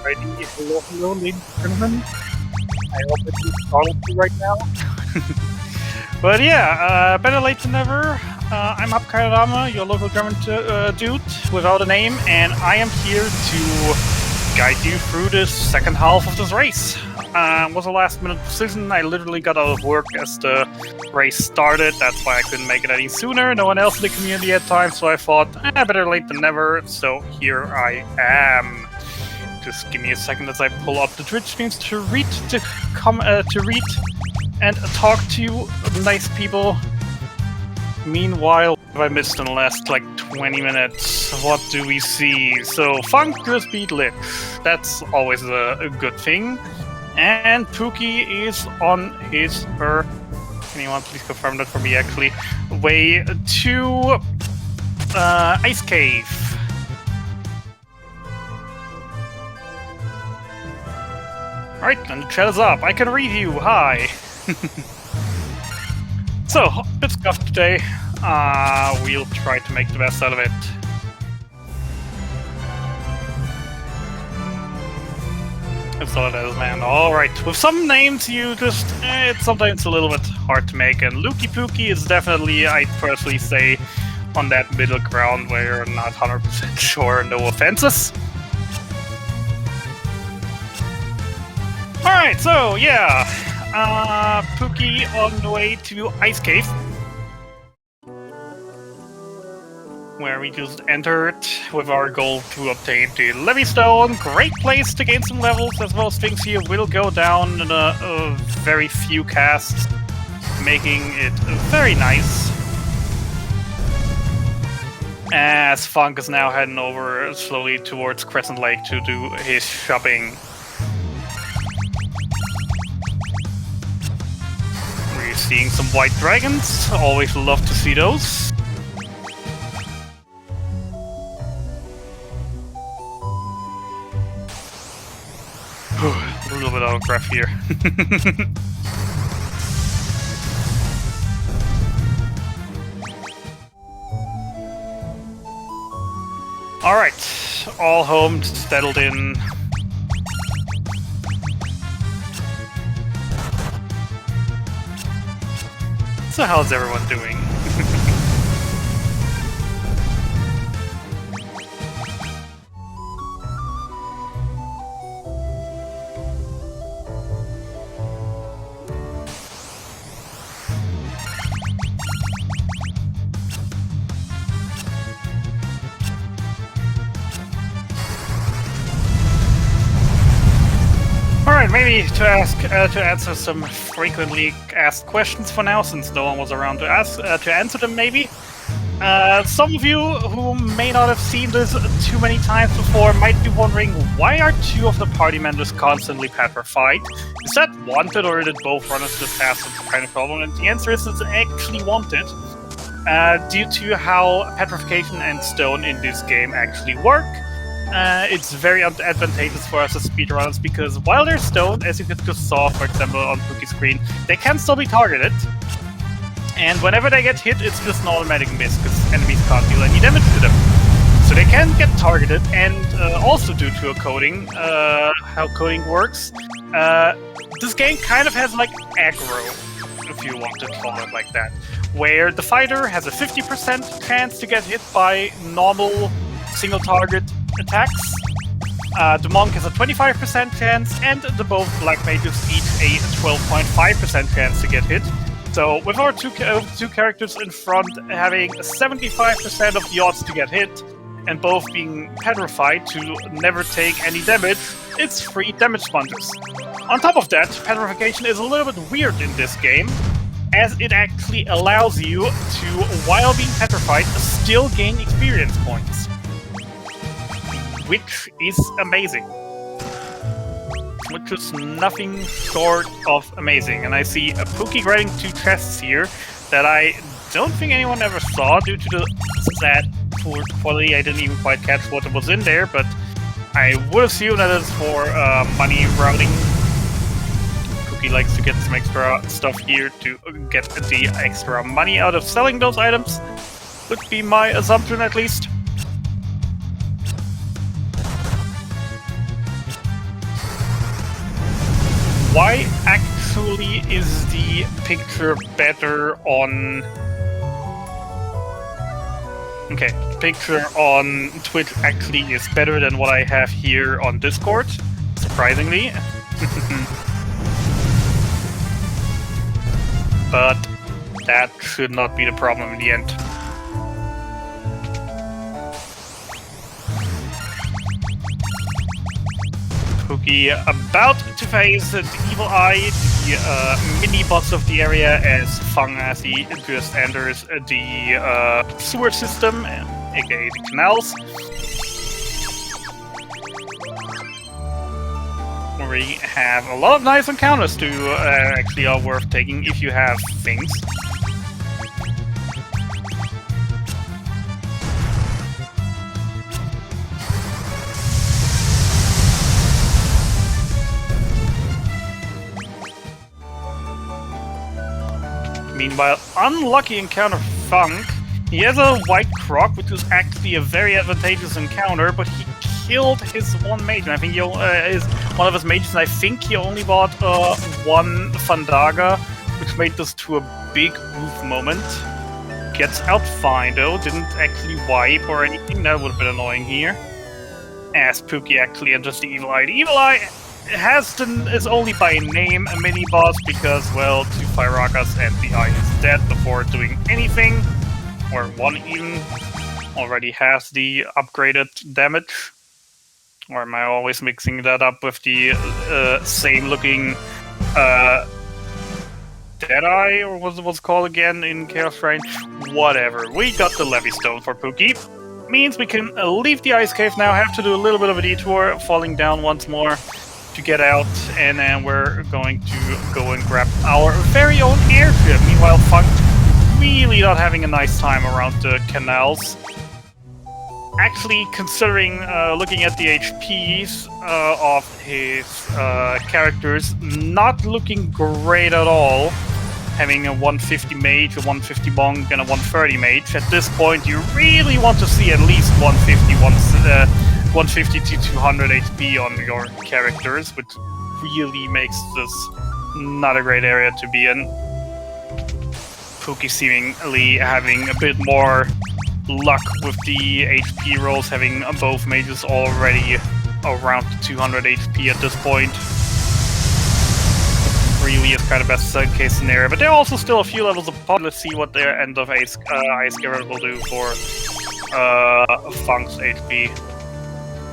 Alrighty, hello, ladies and gentlemen. I hope it's calling you right now. But yeah, better late than never. I'm Hapkaradama, your local German dude without a name, and I am here to guide you through this second half of this race. Was a last-minute decision. I literally got out of work as the race started. That's why I couldn't make it any sooner. No one else in the community had time, so I thought, better late than never. So here I am. Just give me a second as I pull up the Twitch streams to read and talk to you nice people. Meanwhile, I missed in the last like 20 minutes. What do we see? So Funk just beat Lit. That's always a good thing. And Pookie is on her. Anyone please confirm that for me? Actually, way to Ice Cave. Alright, and the chat is up. I can read you. Hi. So, a bit scuffed today. We'll try to make the best out of it. That's all it is, man. Alright, with some names you just... it's sometimes a little bit hard to make, and LukeyPookieG is definitely, I'd personally say, on that middle ground where you're not 100% sure, no offenses. Alright, so yeah, Pookie on the way to Ice Cave, where we just entered with our goal to obtain the Levy Stone. Great place to gain some levels, as well as things here will go down in a very few casts, making it very nice. As Funk is now heading over slowly towards Crescent Lake to do his shopping. Seeing some white dragons, always love to see those. A little bit out of breath here. Alright, all home, settled in. So how's everyone doing? Alright, maybe to answer some frequently asked questions for now, since no one was around to answer them. Maybe some of you who may not have seen this too many times before might be wondering, why are two of the party members constantly petrified? Is that wanted, or did both runners just have some kind of problem? And the answer is it's actually wanted, due to how petrification and stone in this game actually work. It's very advantageous for us as speedrunners, because while they're stoned, as you just saw, for example, on Pookie's screen, they can still be targeted. And whenever they get hit, it's just an automatic miss, because enemies can't deal any damage to them. So they can get targeted, and also due to a coding, how coding works, this game kind of has like aggro, if you want to call it like that, where the fighter has a 50% chance to get hit by normal single target attacks. The monk has a 25% chance, and the both black mages each a 12.5% chance to get hit. So with our two characters in front having 75% of the odds to get hit, and both being petrified to never take any damage, it's free damage sponges. On top of that, petrification is a little bit weird in this game, as it actually allows you to, while being petrified, still gain experience points, which is amazing. Which is nothing short of amazing. And I see a Pookie grabbing two chests here that I don't think anyone ever saw due to the sad poor quality. I didn't even quite catch what was in there, but I would assume that it's for money routing. Pookie likes to get some extra stuff here to get the extra money out of selling those items. Would be my assumption, at least. why actually is the picture better on... Okay, the picture on Twitch actually is better than what I have here on Discord, surprisingly. But that should not be the problem in the end. Pookie about to face the Evil Eye, the mini-boss of the area, as Funknasty just enters the sewer system, aka the canals. We have a lot of nice encounters to actually are worth taking if you have things. Meanwhile, unlucky encounter Funk. He has a white croc, which is actually a very advantageous encounter, but he killed his one mage. And I think he is one of his mages, and I think he only bought one Fandaga, which made this to a big move moment. Gets out fine though, didn't actually wipe or anything. That would have been annoying here. As Pookie actually enters the Evil Eye. The Evil Eye is only by name a mini-boss because, well, 2 Fyrakas and the Eye is dead before doing anything. Or one even already has the upgraded damage. Or am I always mixing that up with the same looking Deadeye, or what was it called again in Chaos Shrine? Whatever. We got the Levy Stone for Pookie. Means we can leave the ice cave now, have to do a little bit of a detour, falling down once more to get out, and then we're going to go and grab our very own airship. Meanwhile, Funk really not having a nice time around the canals. Actually, considering looking at the HPs of his characters, not looking great at all. Having a 150 mage, a 150 monk, and a 130 mage. At this point, you really want to see at least 150 to 200 HP on your characters, which really makes this not a great area to be in. Pookie seemingly having a bit more luck with the HP rolls, having both mages already around 200 HP at this point. Really is kind of best case scenario, but they're also still a few levels apart. Let's see what their end of Ice Garrett will do for Funk's HP.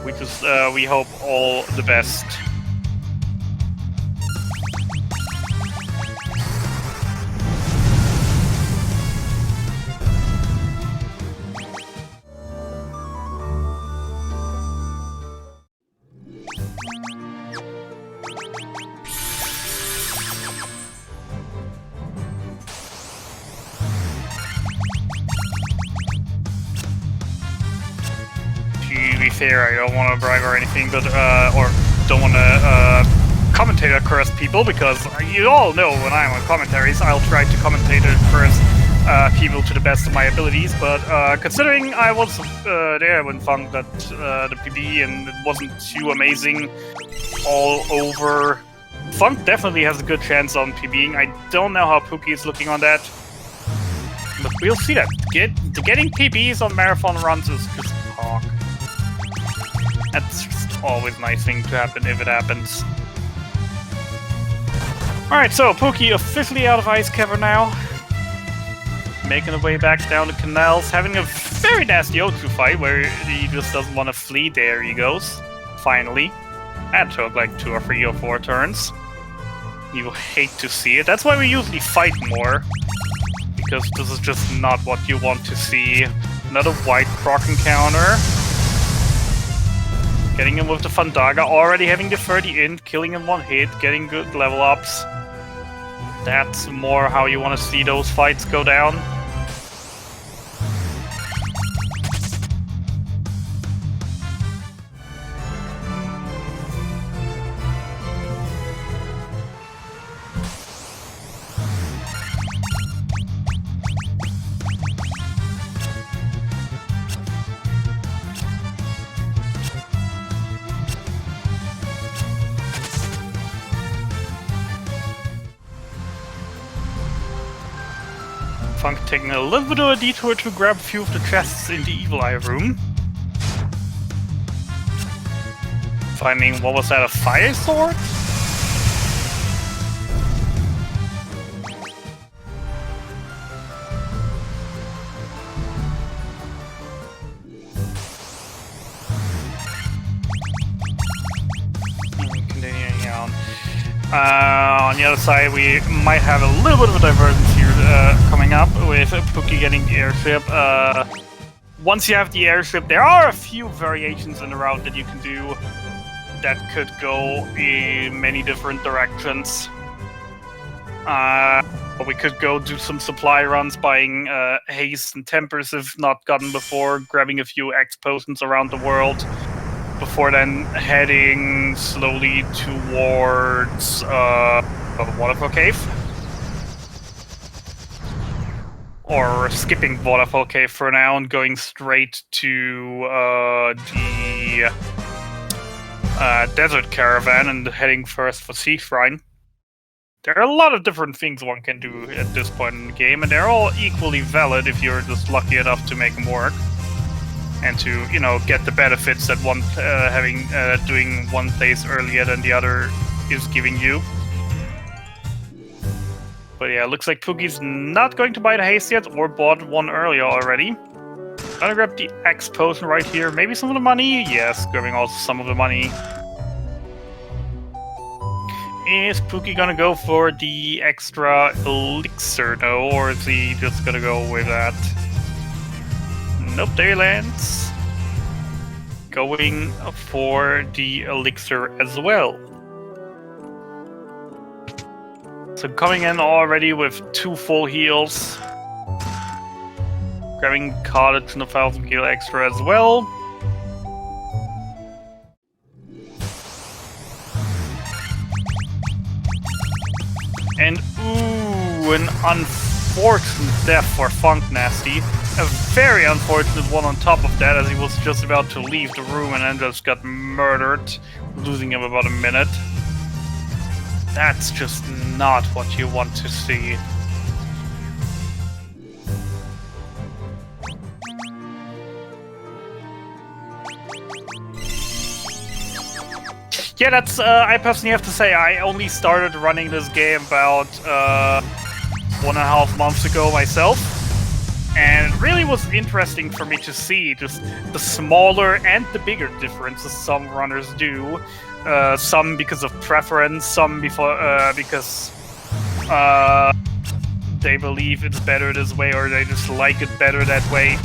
We just we hope all the best. To be fair, I don't want to brag or anything, but or don't want to commentator curse people, because you all know when I'm on commentaries, I'll try to commentator curse people to the best of my abilities. But considering I was there when Funk got the PB and it wasn't too amazing all over, Funk definitely has a good chance on PBing. I don't know how Pookie is looking on that, but we'll see that. Getting PBs on marathon runs is just talk. That's just always a nice thing to happen if it happens. Alright, so Pookie officially out of Ice Cavern now. Making the way back down the canals, having a very nasty O2 fight where he just doesn't want to flee. There he goes. Finally. That took like 2 or 3 or 4 turns. You hate to see it. That's why we usually fight more. Because this is just not what you want to see. Another white croc encounter. Getting him with the Fandaga, already having the 30 in, killing in one hit, getting good level ups. That's more how you want to see those fights go down. Funk taking a little bit of a detour to grab a few of the chests in the Evil Eye room. Finding, what was that, a fire sword? Continuing on the other side, we might have a little bit of a divergence here coming up with Pookie getting the airship. Once you have the airship, there are a few variations in the route that you can do that could go in many different directions. We could go do some supply runs, buying haste and tempers if not gotten before, grabbing a few X potions around the world, before then heading slowly towards Waterfall Cave. Or skipping Waterfall Cave for now and going straight to the Desert Caravan and heading first for Sea Shrine. There are a lot of different things one can do at this point in the game, and they're all equally valid if you're just lucky enough to make them work. And to, you know, get the benefits that one doing one place earlier than the other is giving you. But yeah, looks like Pookie's not going to buy the haste yet, or bought one earlier already. Gonna grab the X potion right here. Maybe some of the money? Yes, grabbing also some of the money. Is Pookie gonna go for the extra elixir, though, or is he just gonna go with that? Nope, there he lands. Going for the elixir as well. So coming in already with 2 full heals. Grabbing Cottage and a 1000 kilo extra as well. And ooh, an unfortunate death for Funknasty. A very unfortunate one on top of that, as he was just about to leave the room and then just got murdered, losing him about a minute. That's just not what you want to see. Yeah, that's, I personally have to say, I only started running this game about 1.5 months ago myself. And it really was interesting for me to see just the smaller and the bigger differences some runners do. Some because of preference, some because they believe it's better this way, or they just like it better that way.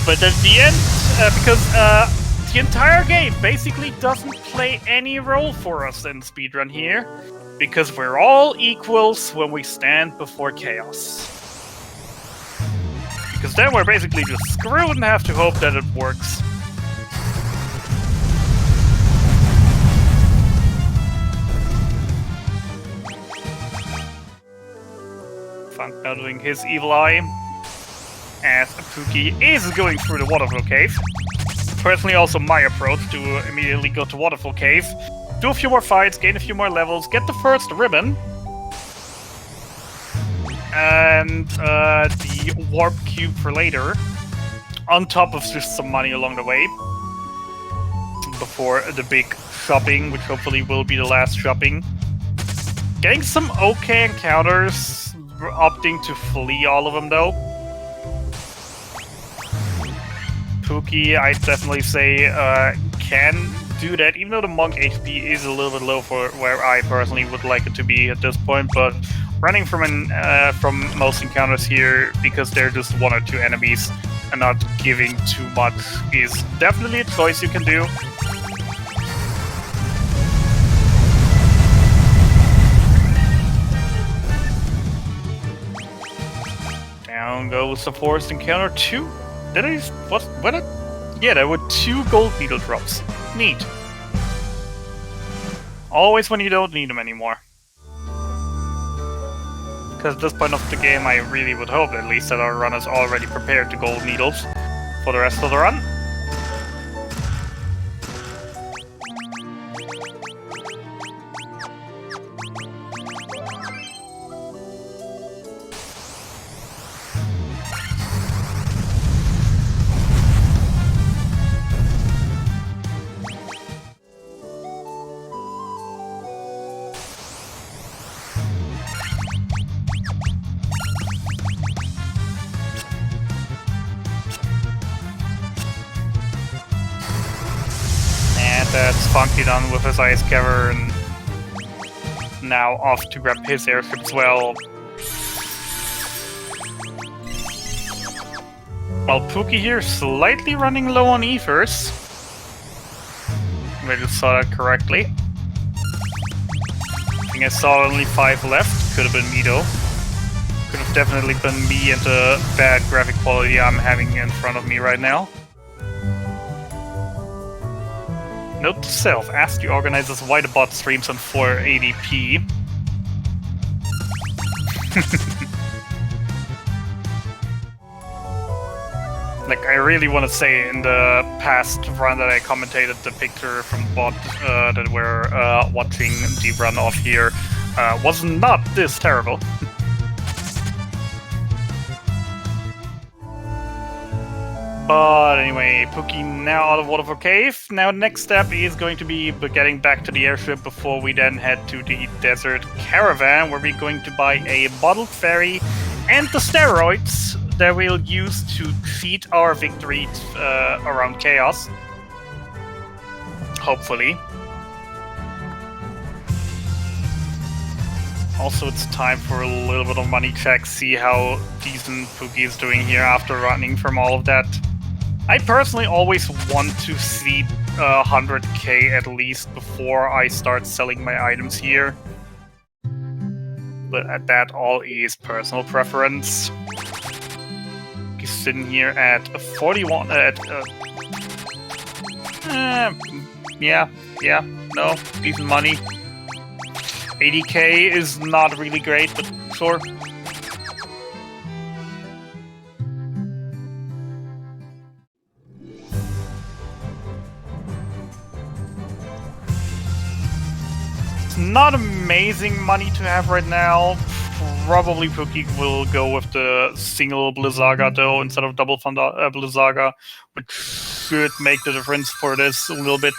But at the end, because the entire game basically doesn't play any role for us in speedrun here, because we're all equals when we stand before chaos. Because then we're basically just screwed and have to hope that it works. Funk now doing his evil eye, as Pookie is going through the Waterfall Cave. Personally, also my approach to immediately go to Waterfall Cave, do a few more fights, gain a few more levels, get the first ribbon, and the warp cube for later, on top of just some money along the way, before the big shopping, which hopefully will be the last shopping. Getting some okay encounters, opting to flee all of them though. Pookie, I'd definitely say, can do that, even though the monk HP is a little bit low for where I personally would like it to be at this point, but running from most encounters here, because they're just 1 or 2 enemies and not giving too much, is definitely a choice you can do. Down goes the forest encounter 2. Did I just... what? Yeah, there were 2 gold needle drops. Neat. Always when you don't need them anymore. Because at this point of the game, I really would hope at least that our runners already prepared the gold needles for the rest of the run. That's Funky done with his ice cavern. Now off to grab his airship as well. While Pookie here slightly running low on ethers. Maybe I saw that correctly. I think I saw only 5 left. Could have been me though. Could have definitely been me and the bad graphic quality I'm having in front of me right now. Note to self, ask the organizers why the bot streams on 480p. Like, I really want to say in the past run that I commentated the picture from bot that we're watching the run off here was not this terrible. But anyway, Pookie now out of Waterfall Cave. Now the next step is going to be getting back to the airship before we then head to the desert caravan, where we're going to buy a bottled ferry and the steroids that we'll use to cheat our victory around Chaos. Hopefully. Also, it's time for a little bit of money check, see how decent Pookie is doing here after running from all of that. I personally always want to see 100k at least before I start selling my items here. But that all is personal preference. He's sitting here at 41. Yeah, no, decent money. 80k is not really great, but sure. Not amazing money to have right now. Probably Pookie will go with the single Blizzaga though instead of double Blizzaga, which should make the difference for this a little bit.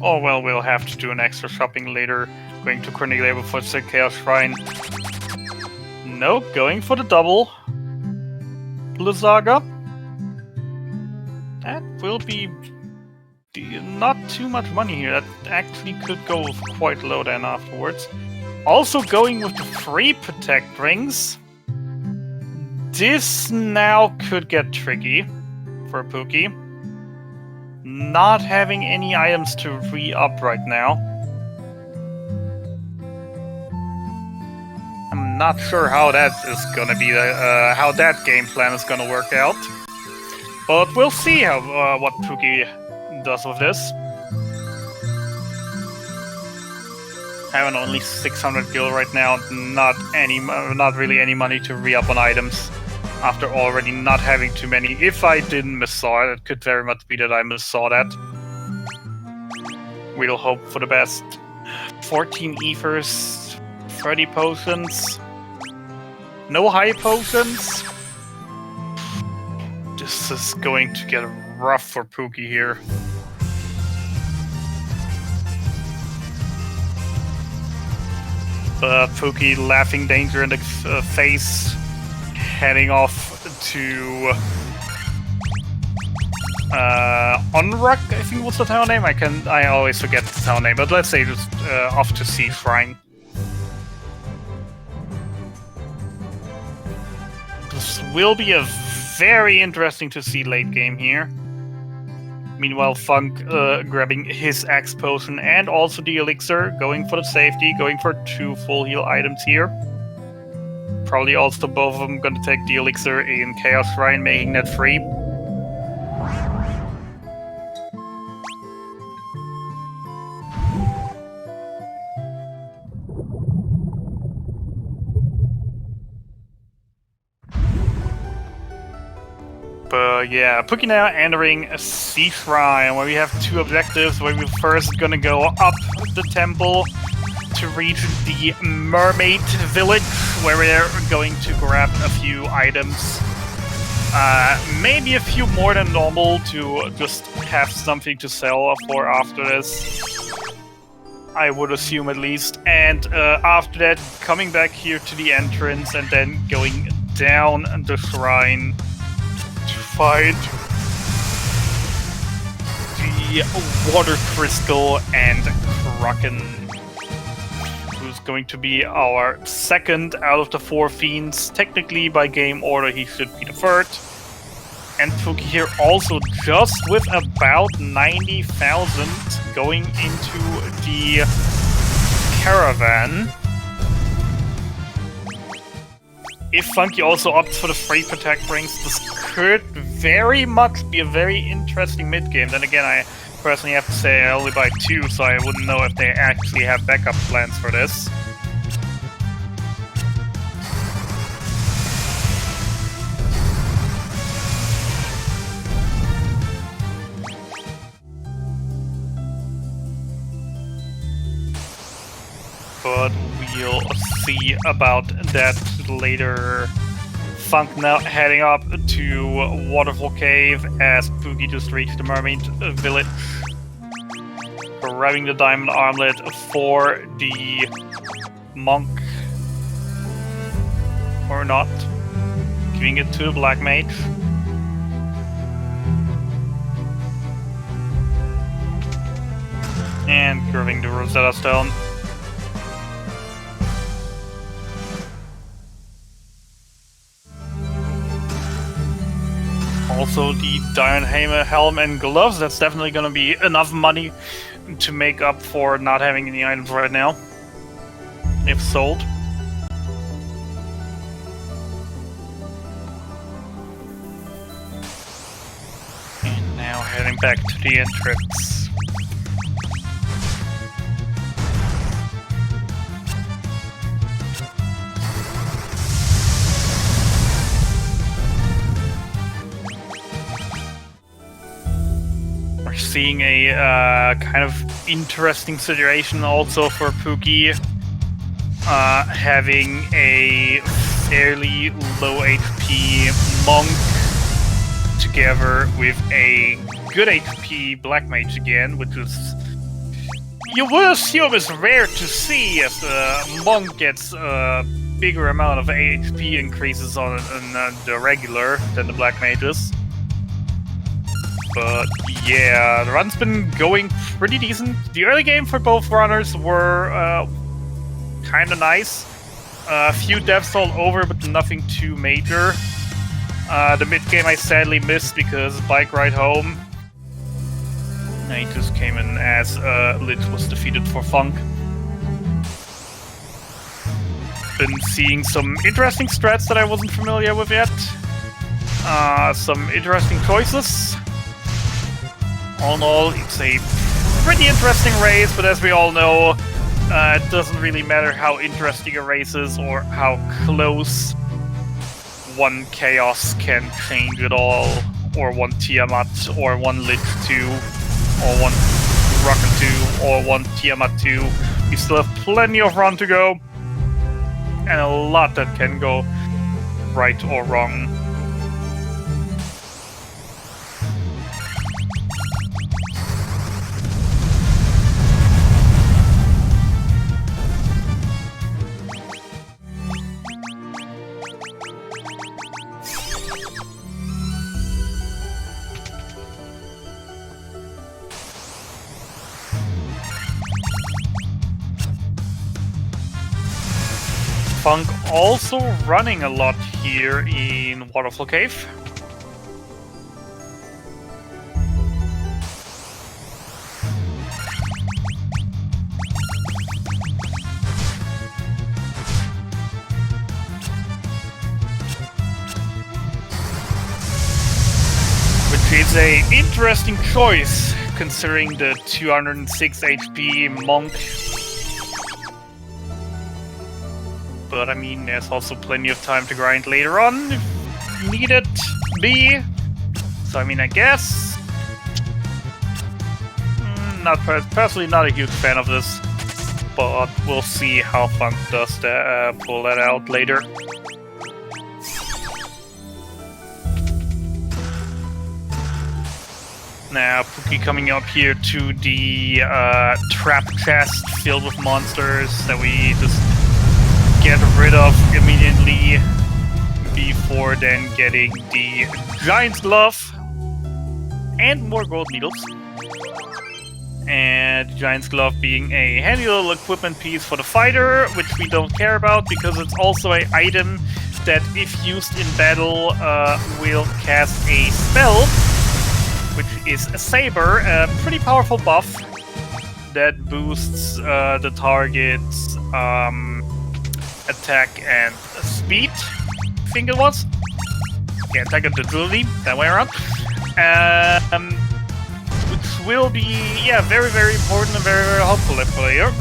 Oh well, we'll have to do an extra shopping later. Going to Cornelia before the Chaos Shrine. No, going for the double Blizzaga. That will be not too much money here. That actually could go quite low then afterwards. Also going with the free protect rings. This now could get tricky for Pookie. Not having any items to re-up right now. I'm not sure how that is gonna be, how that game plan is gonna work out. But we'll see how what Pookie does with this. Having only 600 gil right now, not really any money to re-up on items. After already not having too many. If I didn't missaw it, it could very much be that I missaw that. We'll hope for the best. 14 ethers, 30 potions. No high potions. This is going to get rough for Pookie here. Pookie laughing danger in the face, heading off to Onruk, I think was the town name. I always forget the town name, but let's say just off to Sea Shrine. This will be a very interesting to see late game here. Meanwhile, Funk grabbing his Axe Potion and also the Elixir, going for the safety, going for 2 full heal items here. Probably also both of them gonna take the Elixir in Chaos Shrine, making that free. Yeah, Pookie now entering a Sea Shrine, where we have 2 objectives, where we're first gonna go up the temple to reach the Mermaid Village, where we're going to grab a few items. Maybe a few more than normal to just have something to sell for after this. I would assume at least. And after that, coming back here to the entrance and then going down the shrine to find the water crystal and Kraken, who's going to be our second out of the 4 fiends. Technically, by game order, he should be the third. And Pookie here also just with about 90,000 going into the caravan. If Funky also opts for the free protect rings, this could very much be a very interesting mid-game. Then again, I personally have to say I only buy 2, so I wouldn't know if they actually have backup plans for this. But we'll see about that later. Funk now heading up to Waterfall Cave as Pookie just reached the Mermaid Village. Grabbing the Diamond Armlet for the Monk. Or not. Giving it to the Black Mage. And grabbing the Rosetta Stone. Also the Diamond Hammer, Helm, and Gloves. That's definitely going to be enough money to make up for not having any items right now, if sold. And now heading back to the entrance. Seeing a kind of interesting situation also for Pookie, having a fairly low HP Monk together with a good HP Black Mage again, which is, you would assume, is rare to see, as the Monk gets a bigger amount of HP increases on the regular than the Black Mages. But yeah, the run's been going pretty decent. The early game for both runners were kind of nice. A few deaths all over, but nothing too major. The mid game I sadly missed because bike ride home. I just came in as Lich was defeated for Funk. Been seeing some interesting strats that I wasn't familiar with yet. Some interesting choices. All in all, it's a pretty interesting race, but as we all know, it doesn't really matter how interesting a race is or how close one Chaos can change it all, or one Tiamat, or one Lich 2, or one Rocket 2, or one Tiamat 2. We still have plenty of run to go, and a lot that can go right or wrong. Funk also running a lot here in Waterfall Cave. Which is an interesting choice, considering the 206 HP Monk. But I mean, there's also plenty of time to grind later on, if needed be. So I mean, I guess... personally not a huge fan of this. But we'll see how Funk does pull that out later. Now, Pookie coming up here to the trap chest filled with monsters that we just get rid of immediately. before then getting the Giant's Glove and more gold needles. And Giant's Glove being a handy little equipment piece for the fighter, which we don't care about because it's also an item that, if used in battle, will cast a spell, which is a Saber, a pretty powerful buff that boosts the target's attack and speed, I think it was. Yeah, attack and agility, that way around. Which will be, yeah, very, very important and very, very helpful for player.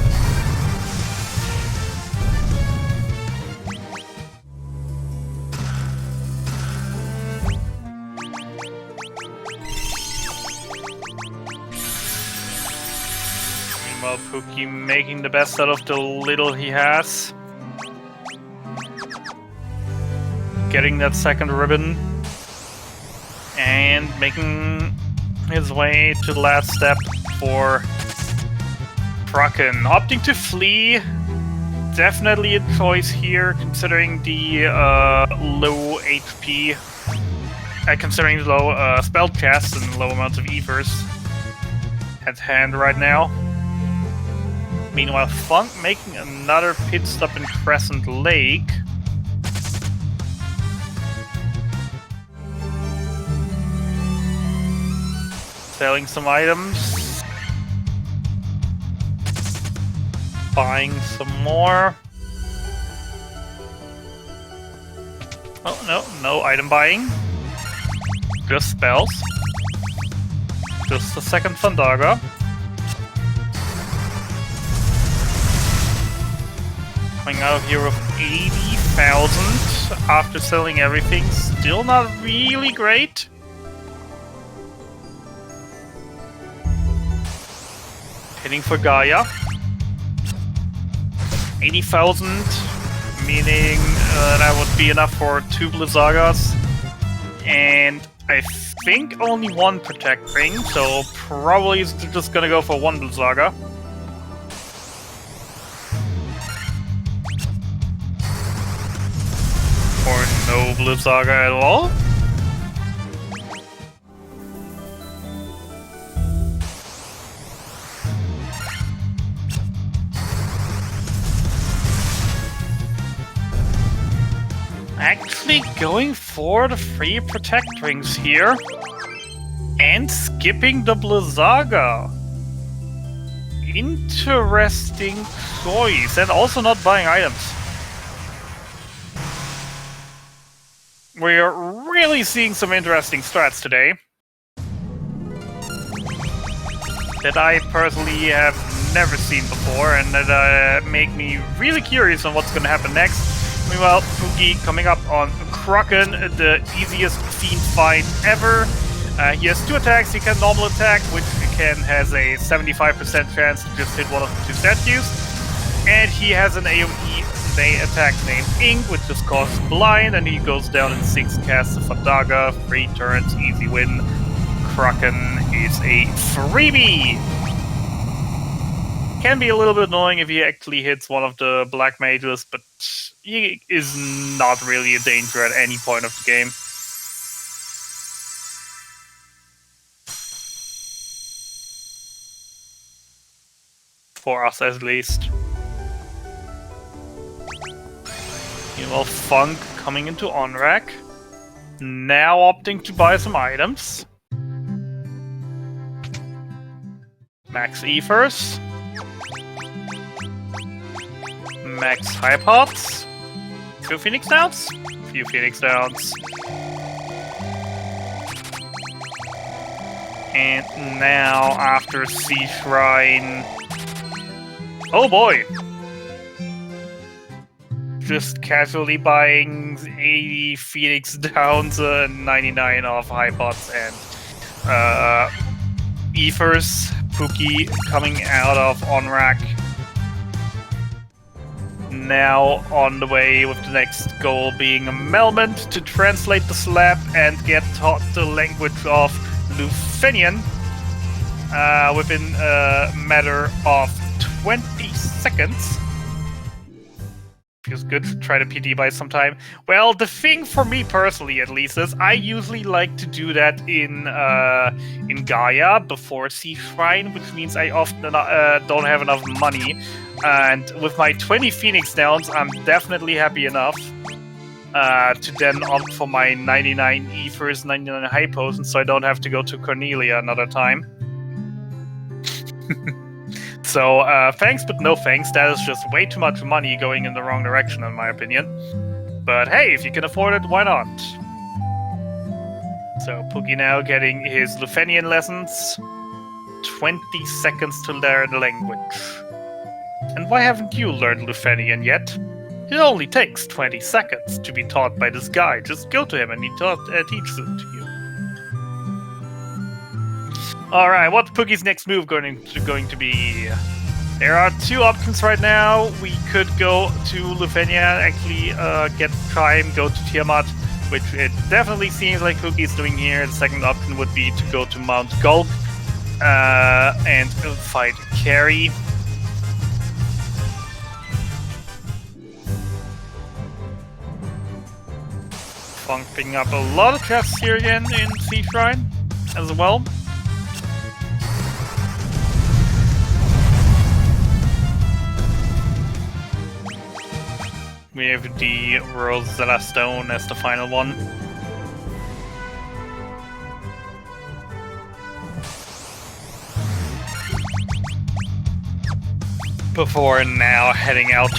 Meanwhile, Pookie making the best out of the little he has. Getting that second ribbon. And making his way to the last step for Kraken. Opting to flee, definitely a choice here, considering the low HP, considering the low spell cast and low amounts of Ethers at hand right now. Meanwhile, Funk making another pit stop in Crescent Lake. Selling some items. Buying some more. Oh, no item buying. Just spells. Just the second Fandaga. Coming out of here with 80,000 after selling everything. Still not really great. Heading for Gaia. 80,000, meaning that would be enough for 2 Blizzagas. And I think only 1 Protect Ring, so probably is just gonna go for 1 Blizzaga. Or no Blizzaga at all. Actually going for the 3 Protect Rings here. And skipping the Blizzaga. Interesting choice. And also not buying items. We're really seeing some interesting strats today. That I personally have never seen before, and that make me really curious on what's going to happen next. Meanwhile, Pookie coming up on Kraken, the easiest fiend fight ever. He has 2 attacks. He can normal attack, which again has a 75% chance to just hit one of the 2 statues. And he has an AoE attack named Ink, which just costs blind, and he goes down in 6 casts of Fandaga, 3 turns, easy win. Kraken is a freebie! Can be a little bit annoying if he actually hits one of the black mages, but he is not really a danger at any point of the game. For us, at least. Meanwhile, Funk coming into on-rack. Now opting to buy some items. Max Ethers. Max Hypods. Few Phoenix Downs. Few Phoenix Downs. And now, after Sea Shrine... Oh boy! Just casually buying 80 Phoenix Downs, 99 off Hypods and Ethers. Pookie coming out of on-rack. Now on the way with the next goal being a Melmond to translate the slab and get taught the language of Lufenian within a matter of 20 seconds. just good to try to PD by sometime. Well, the thing for me personally, at least, is I usually like to do that in Gaia before Sea Shrine, which means I often don't have enough money. And with my 20 Phoenix Downs, I'm definitely happy enough to then opt for my 99 Ethers, 99 Hypos, so I don't have to go to Cornelia another time. So, thanks, but no thanks. That is just way too much money going in the wrong direction, in my opinion. But hey, if you can afford it, why not? So, Pookie now getting his Lufenian lessons. 20 seconds to learn the language. And why haven't you learned Lufenian yet? It only takes 20 seconds to be taught by this guy. Just go to him and he teaches it to you. Alright, what's Pookie's next move going to be? There are two options right now. We could go to Lufenia, actually get Prime, go to Tiamat, which it definitely seems like Pookie's doing here. The second option would be to go to Mount Gulp and fight Carrie. Funk picking up a lot of chests here again in Sea Shrine as well. We have the Rosella Stone as the final one. Before now heading out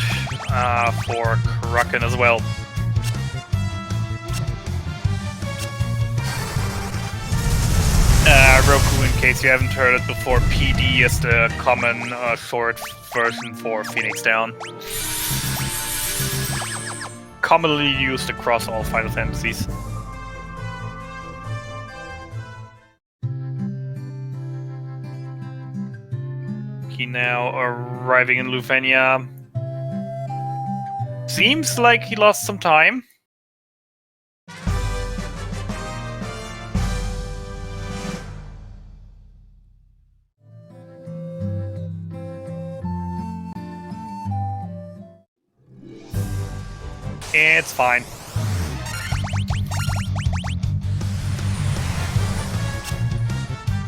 for Kraken as well. Roku, in case you haven't heard it before, PD is the common short version for Phoenix Down. Commonly used across all Final Fantasies. He now arriving in Lufenia. Seems like he lost some time. It's fine.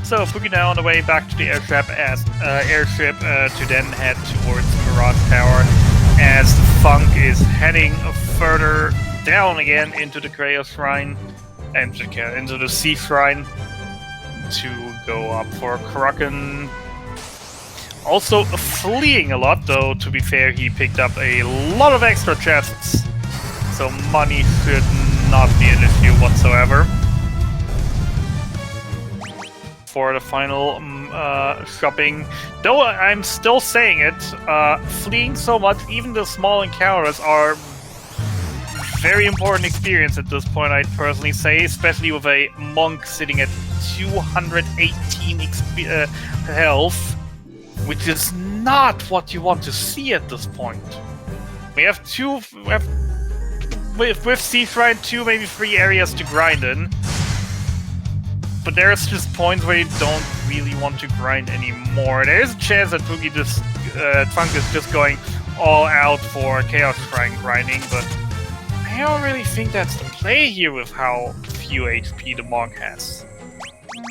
So, Pookie now on the way back to the airship to then head towards Mirage Tower as Funk is heading further down again into the Kraos Shrine and into the Sea Shrine to go up for Kraken. Also fleeing a lot, though, to be fair, he picked up a lot of extra chests. So money should not be an issue whatsoever. For the final shopping, though I'm still saying it, fleeing so much, even the small encounters are very important experience at this point, I'd personally say, especially with a monk sitting at 218 health, which is not what you want to see at this point. We have with Sea Shrine 2, maybe 3 areas to grind in. But there's just points where you don't really want to grind anymore. There is a chance that Pookie Funk is just going all out for Chaos Shrine grinding, but I don't really think that's the play here with how few HP the monk has.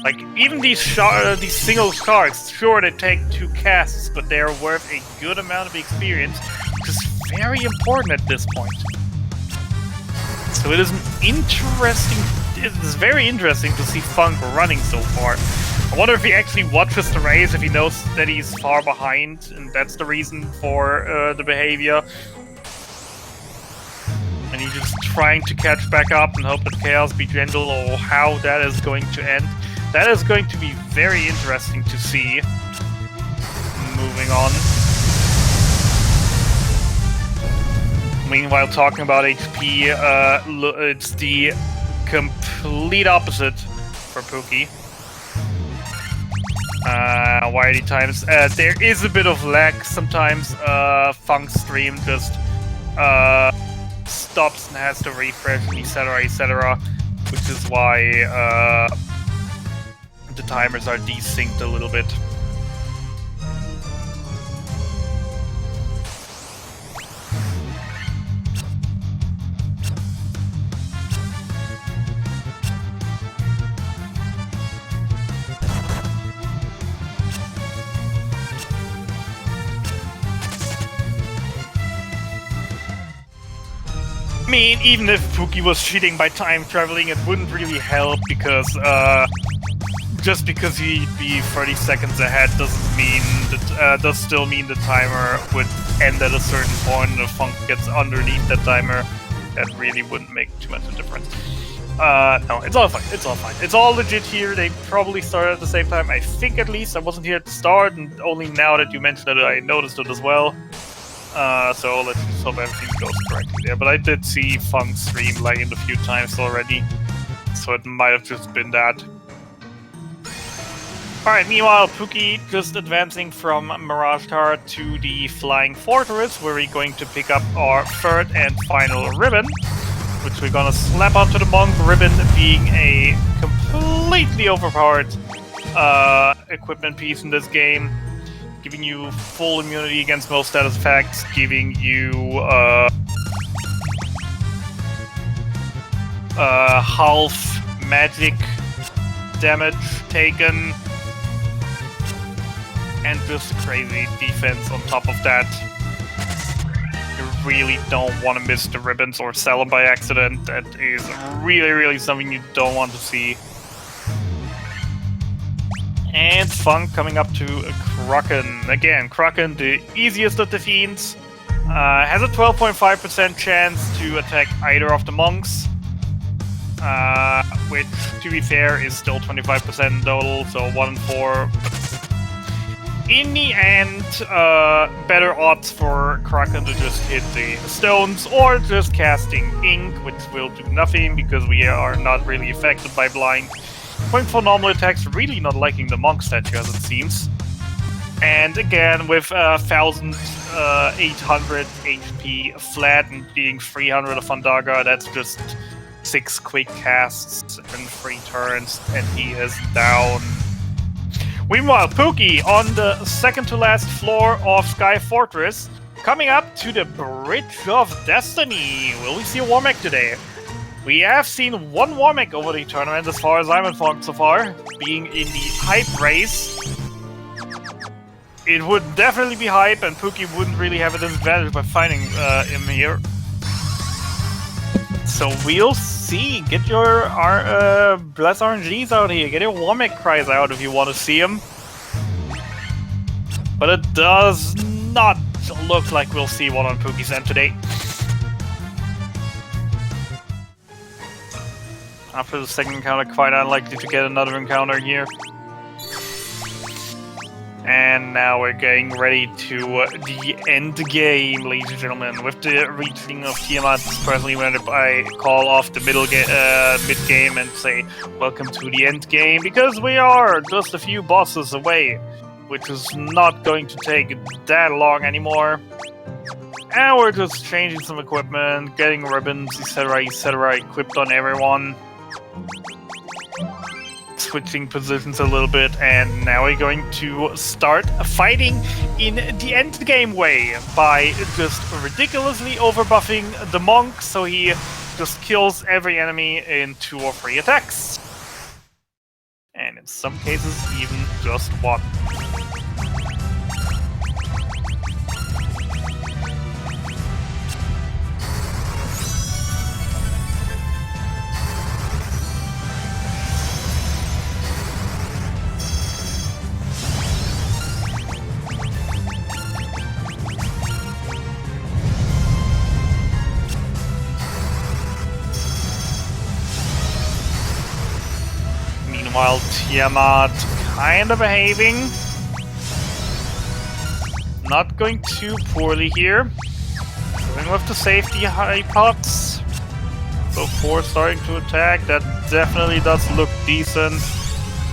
Like, even these single shards, sure, they take 2 casts, but they're worth a good amount of experience, which is very important at this point. So it is it's very interesting to see Funk running so far. I wonder if he actually watches the race, if he knows that he's far behind, and that's the reason for the behavior. And he's just trying to catch back up and hope that Chaos be gentle, or how that is going to end. That is going to be very interesting to see. Moving on. Meanwhile, talking about HP, it's the complete opposite for Pookie. YD times. There is a bit of lag sometimes. Funk's stream just stops and has to refresh, etc., which is why the timers are desynced a little bit. I mean, even if Pookie was cheating by time traveling, it wouldn't really help because just because he'd be 30 seconds ahead doesn't mean that does still mean the timer would end at a certain point and if Funk gets underneath that timer. That really wouldn't make too much of a difference. No, it's all fine. It's all fine. It's all legit here. They probably started at the same time. I think at least I wasn't here at the start, and only now that you mentioned it, I noticed it as well. So let's just hope everything goes correctly there. But I did see Funk stream lagging a few times already, so it might have just been that. Alright, meanwhile, Pookie just advancing from Mirage Tower to the Flying Fortress, where we're going to pick up our third and final ribbon, which we're gonna slap onto the Monk, ribbon being a completely overpowered equipment piece in this game, giving you full immunity against most status effects, giving you half magic damage taken, and just crazy defense on top of that. You really don't want to miss the ribbons or sell them by accident. That is really, really something you don't want to see. And Funk coming up to Kraken. Again, Kraken, the easiest of the fiends. Has a 12.5% chance to attack either of the monks. Which, to be fair, is still 25% in total, so 1 in 4. In the end, better odds for Kraken to just hit the stones or just casting ink, which will do nothing because we are not really affected by blind. Going for normal attacks, really not liking the monk statue as it seems. And again, with 1,800 HP flat and being 300 of Fandaga, that's just 6 quick casts and 3 turns, and he is down. Meanwhile, Pookie on the second to last floor of Sky Fortress, coming up to the Bridge of Destiny. Will we see a Warmech today? We have seen one Warmech over the tournament, as far as I'm informed so far, being in the hype race. It would definitely be hype, and Pookie wouldn't really have a disadvantage by finding him here. So we'll see. Get your Bless RNGs out here. Get your Warmech cries out if you want to see them. But it does not look like we'll see one on Pookie's end today. After the second encounter, quite unlikely to get another encounter here. And now we're getting ready to the end game, ladies and gentlemen. With the reaching of Tiamat, personally, when I call off the mid game and say, welcome to the end game, because we are just a few bosses away, which is not going to take that long anymore. And we're just changing some equipment, getting ribbons, etc., equipped on everyone. Switching positions a little bit, and now we're going to start fighting in the end game way by just ridiculously overbuffing the monk so he just kills every enemy in 2 or 3 attacks. And in some cases, even just 1. Meanwhile, Tiamat kind of behaving. Not going too poorly here. Going with the safety high pots. So 4 starting to attack. That definitely does look decent.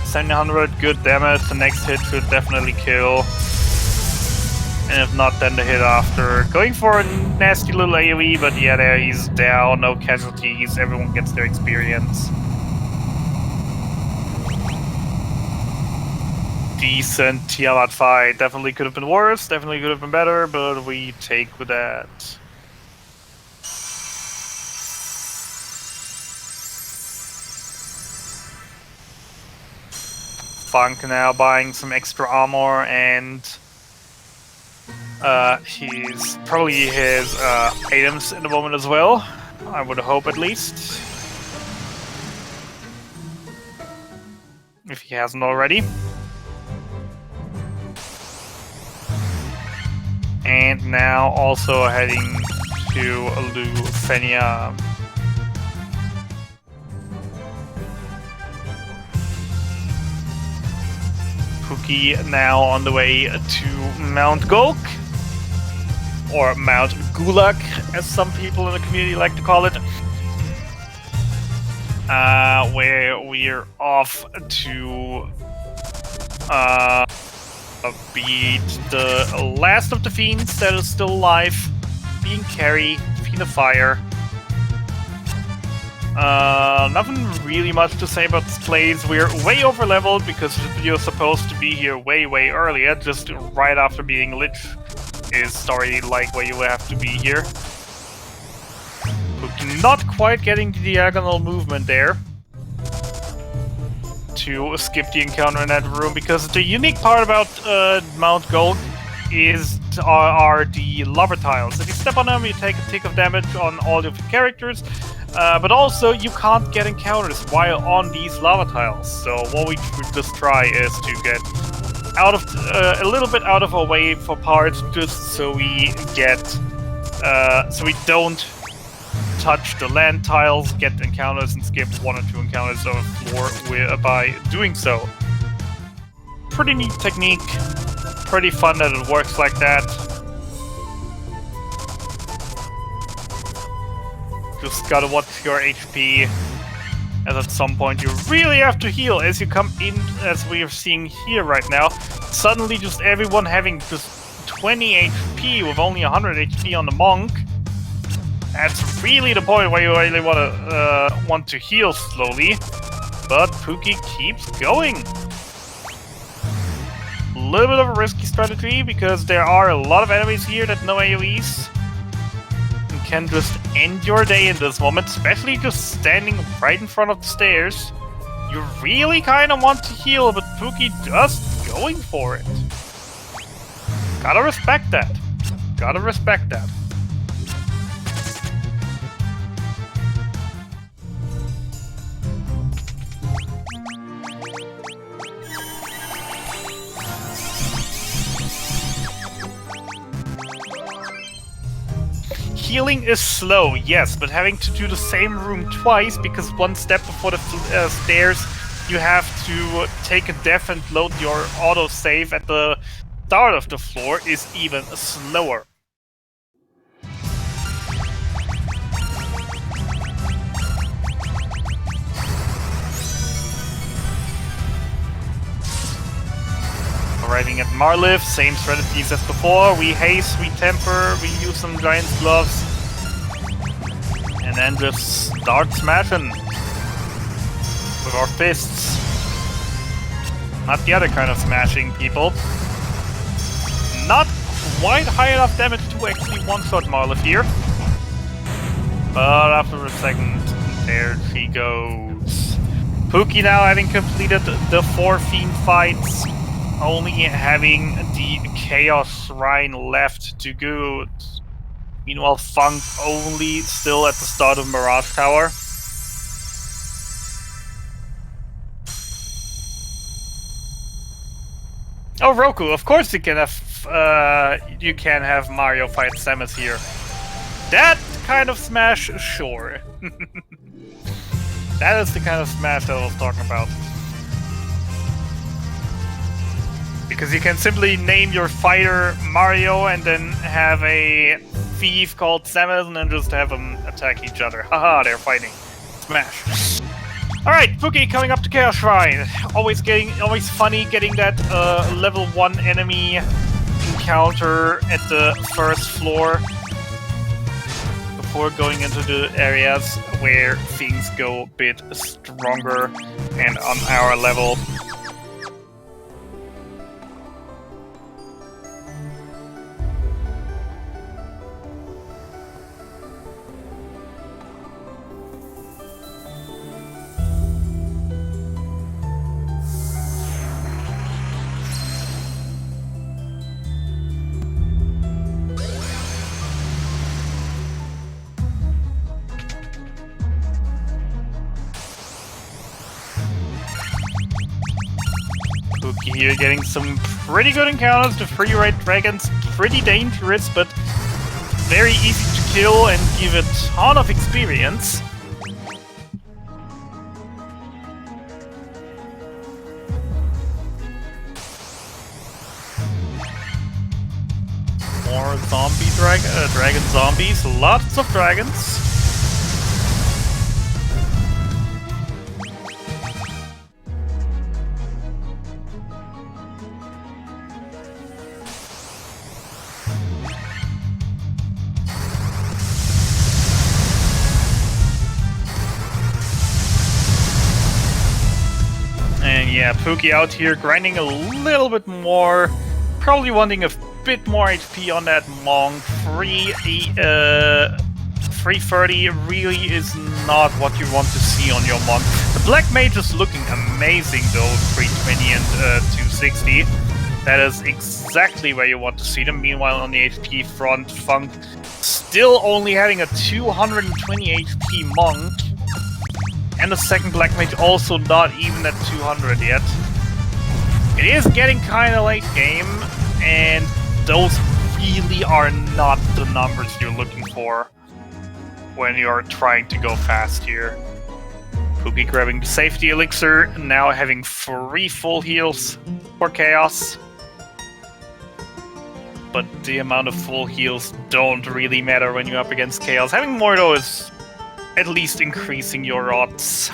700 good damage. The next hit should definitely kill. And if not, then the hit after. Going for a nasty little AoE, but yeah, there he's down. No casualties. Everyone gets their experience. Decent Tiamat fight. Definitely could have been worse, definitely could have been better, but we take with that. Funk now buying some extra armor, and probably his items in the moment as well. I would hope at least. If he hasn't already. And now also heading to Lufenia. Pookie now on the way to Mount Gulk, or Mount Gulag, as some people in the community like to call it, where we're off to beat the last of the fiends that is still alive, being Carrie, Fiend of Fire. Nothing really much to say about this place. We're way over leveled because the video is supposed to be here way earlier, just right after being Lich is story like where you have to be here. But not quite getting the diagonal movement there to skip the encounter in that room, because the unique part about Mount Gold are the lava tiles. If you step on them, you take a tick of damage on all of your characters. But also, you can't get encounters while on these lava tiles. So what we should just try is to get out of a little bit out of our way for parts, just so we get so we don't touch the land tiles, get encounters, and skip 1 or 2 encounters on the floor by doing so. Pretty neat technique. Pretty fun that it works like that. Just gotta watch your HP, as at some point you really have to heal as you come in, as we are seeing here right now. Suddenly just everyone having just 20 HP with only 100 HP on the monk. That's really the point where you really want to heal slowly. But Pookie keeps going. A little bit of a risky strategy, because there are a lot of enemies here that know AoEs. Can just end your day in this moment, especially just standing right in front of the stairs. You really kind of want to heal, but Pookie just going for it. Gotta respect that. Gotta respect that. Healing is slow, yes, but having to do the same room twice, because one step before the stairs you have to take a death and load your autosave at the start of the floor, is even slower. Arriving at Marliv, same strategies as before. We haste, we temper, we use some Giant's Gloves. And then just start smashing with our fists. Not the other kind of smashing, people. Not quite high enough damage to actually one-shot Marliv here. But after a second, there she goes. Pookie now having completed the 4 Fiend fights. Only having the Chaos Shrine left to go. Meanwhile, Funk only still at the start of Mirage Tower. Oh, Roku! Of course you can have Mario fight Samus here. That kind of smash, sure. That is the kind of smash that I was talking about. Because you can simply name your fighter Mario and then have a thief called Samus and then just have them attack each other. Haha, they're fighting. Smash. Alright, Pookie coming up to Chaos Shrine. Always funny getting that level 1 enemy encounter at the first floor before going into the areas where things go a bit stronger and on our level. Pookie here getting some pretty good encounters. The free ride dragons, pretty dangerous, but very easy to kill and give a ton of experience. More dragon zombies, lots of dragons. And yeah, Pookie out here grinding a little bit more, probably wanting a bit more HP on that Monk. 330 really is not what you want to see on your Monk. The Black Mage is looking amazing though, 320 and 260. That is exactly where you want to see them. Meanwhile, on the HP front, Funk still only having a 220 HP Monk. And the second Black Mage also not even at 200 yet. It is getting kind of late game, and those really are not the numbers you're looking for when you're trying to go fast here. Pookie grabbing the safety elixir, now having 3 full heals for Chaos. But the amount of full heals don't really matter when you're up against Chaos. Having more though is at least increasing your odds.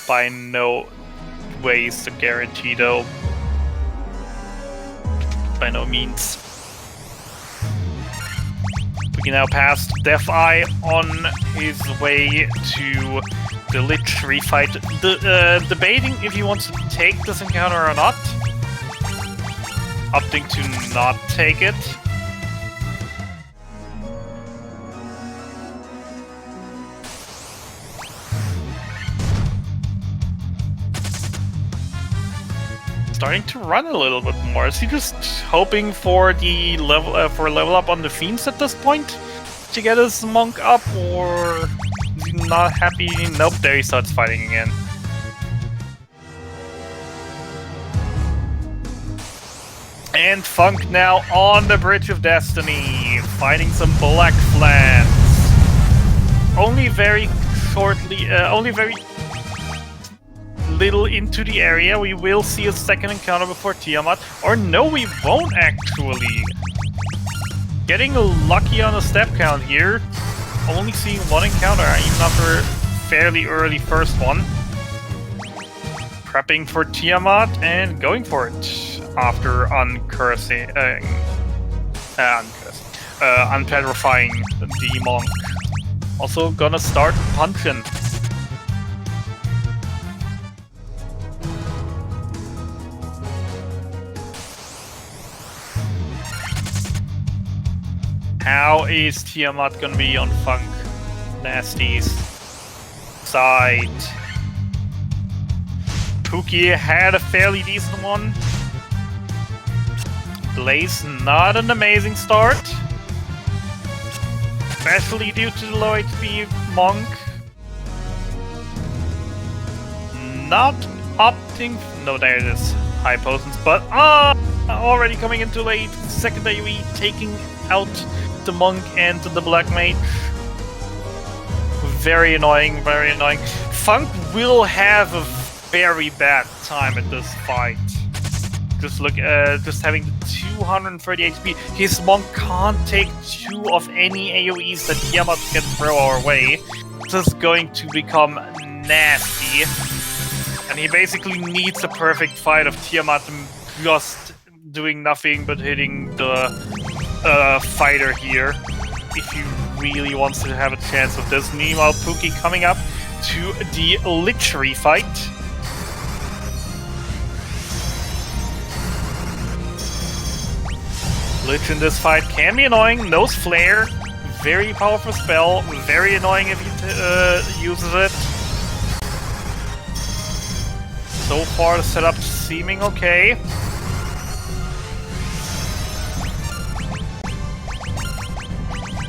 By no ways to guarantee though. By no means. We can now pass Death Eye on his way to the Lich refight. Debating if he wants to take this encounter or not. Opting to not take it. Starting to run a little bit more. Is he just hoping for the level up on the Fiends at this point to get his Monk up, or is he not happy? Nope, there he starts fighting again. And Funk now on the Bridge of Destiny, fighting some Black Flans. Only very shortly, only very little into the area. We will see a second encounter before Tiamat. Or no, we won't actually. Getting lucky on a step count here. Only seeing one encounter, even after a fairly early first one. Prepping for Tiamat and going for it. After unpetrifying the Monk. Also gonna start punching. How is Tiamat gonna be on Funknasty's side? Pookie had a fairly decent one. Blaze, not an amazing start. Especially due to the low HP Monk. Not opting... No, there it is. High potence, but already coming into late. Second AoE, taking out the Monk and the Black Mage. Very annoying, very annoying. Funk will have a very bad time at this fight. Just look, just having 230 HP. His Monk can't take 2 of any AoEs that Tiamat can throw our way. This is going to become nasty. And he basically needs a perfect fight of Tiamat just doing nothing but hitting the fighter here. If he really wants to have a chance of this. Meanwhile, Pookie coming up to the Lich refight. Lich in this fight can be annoying. Nose Flare, very powerful spell. Very annoying if he uses it. So far, the setup seeming okay.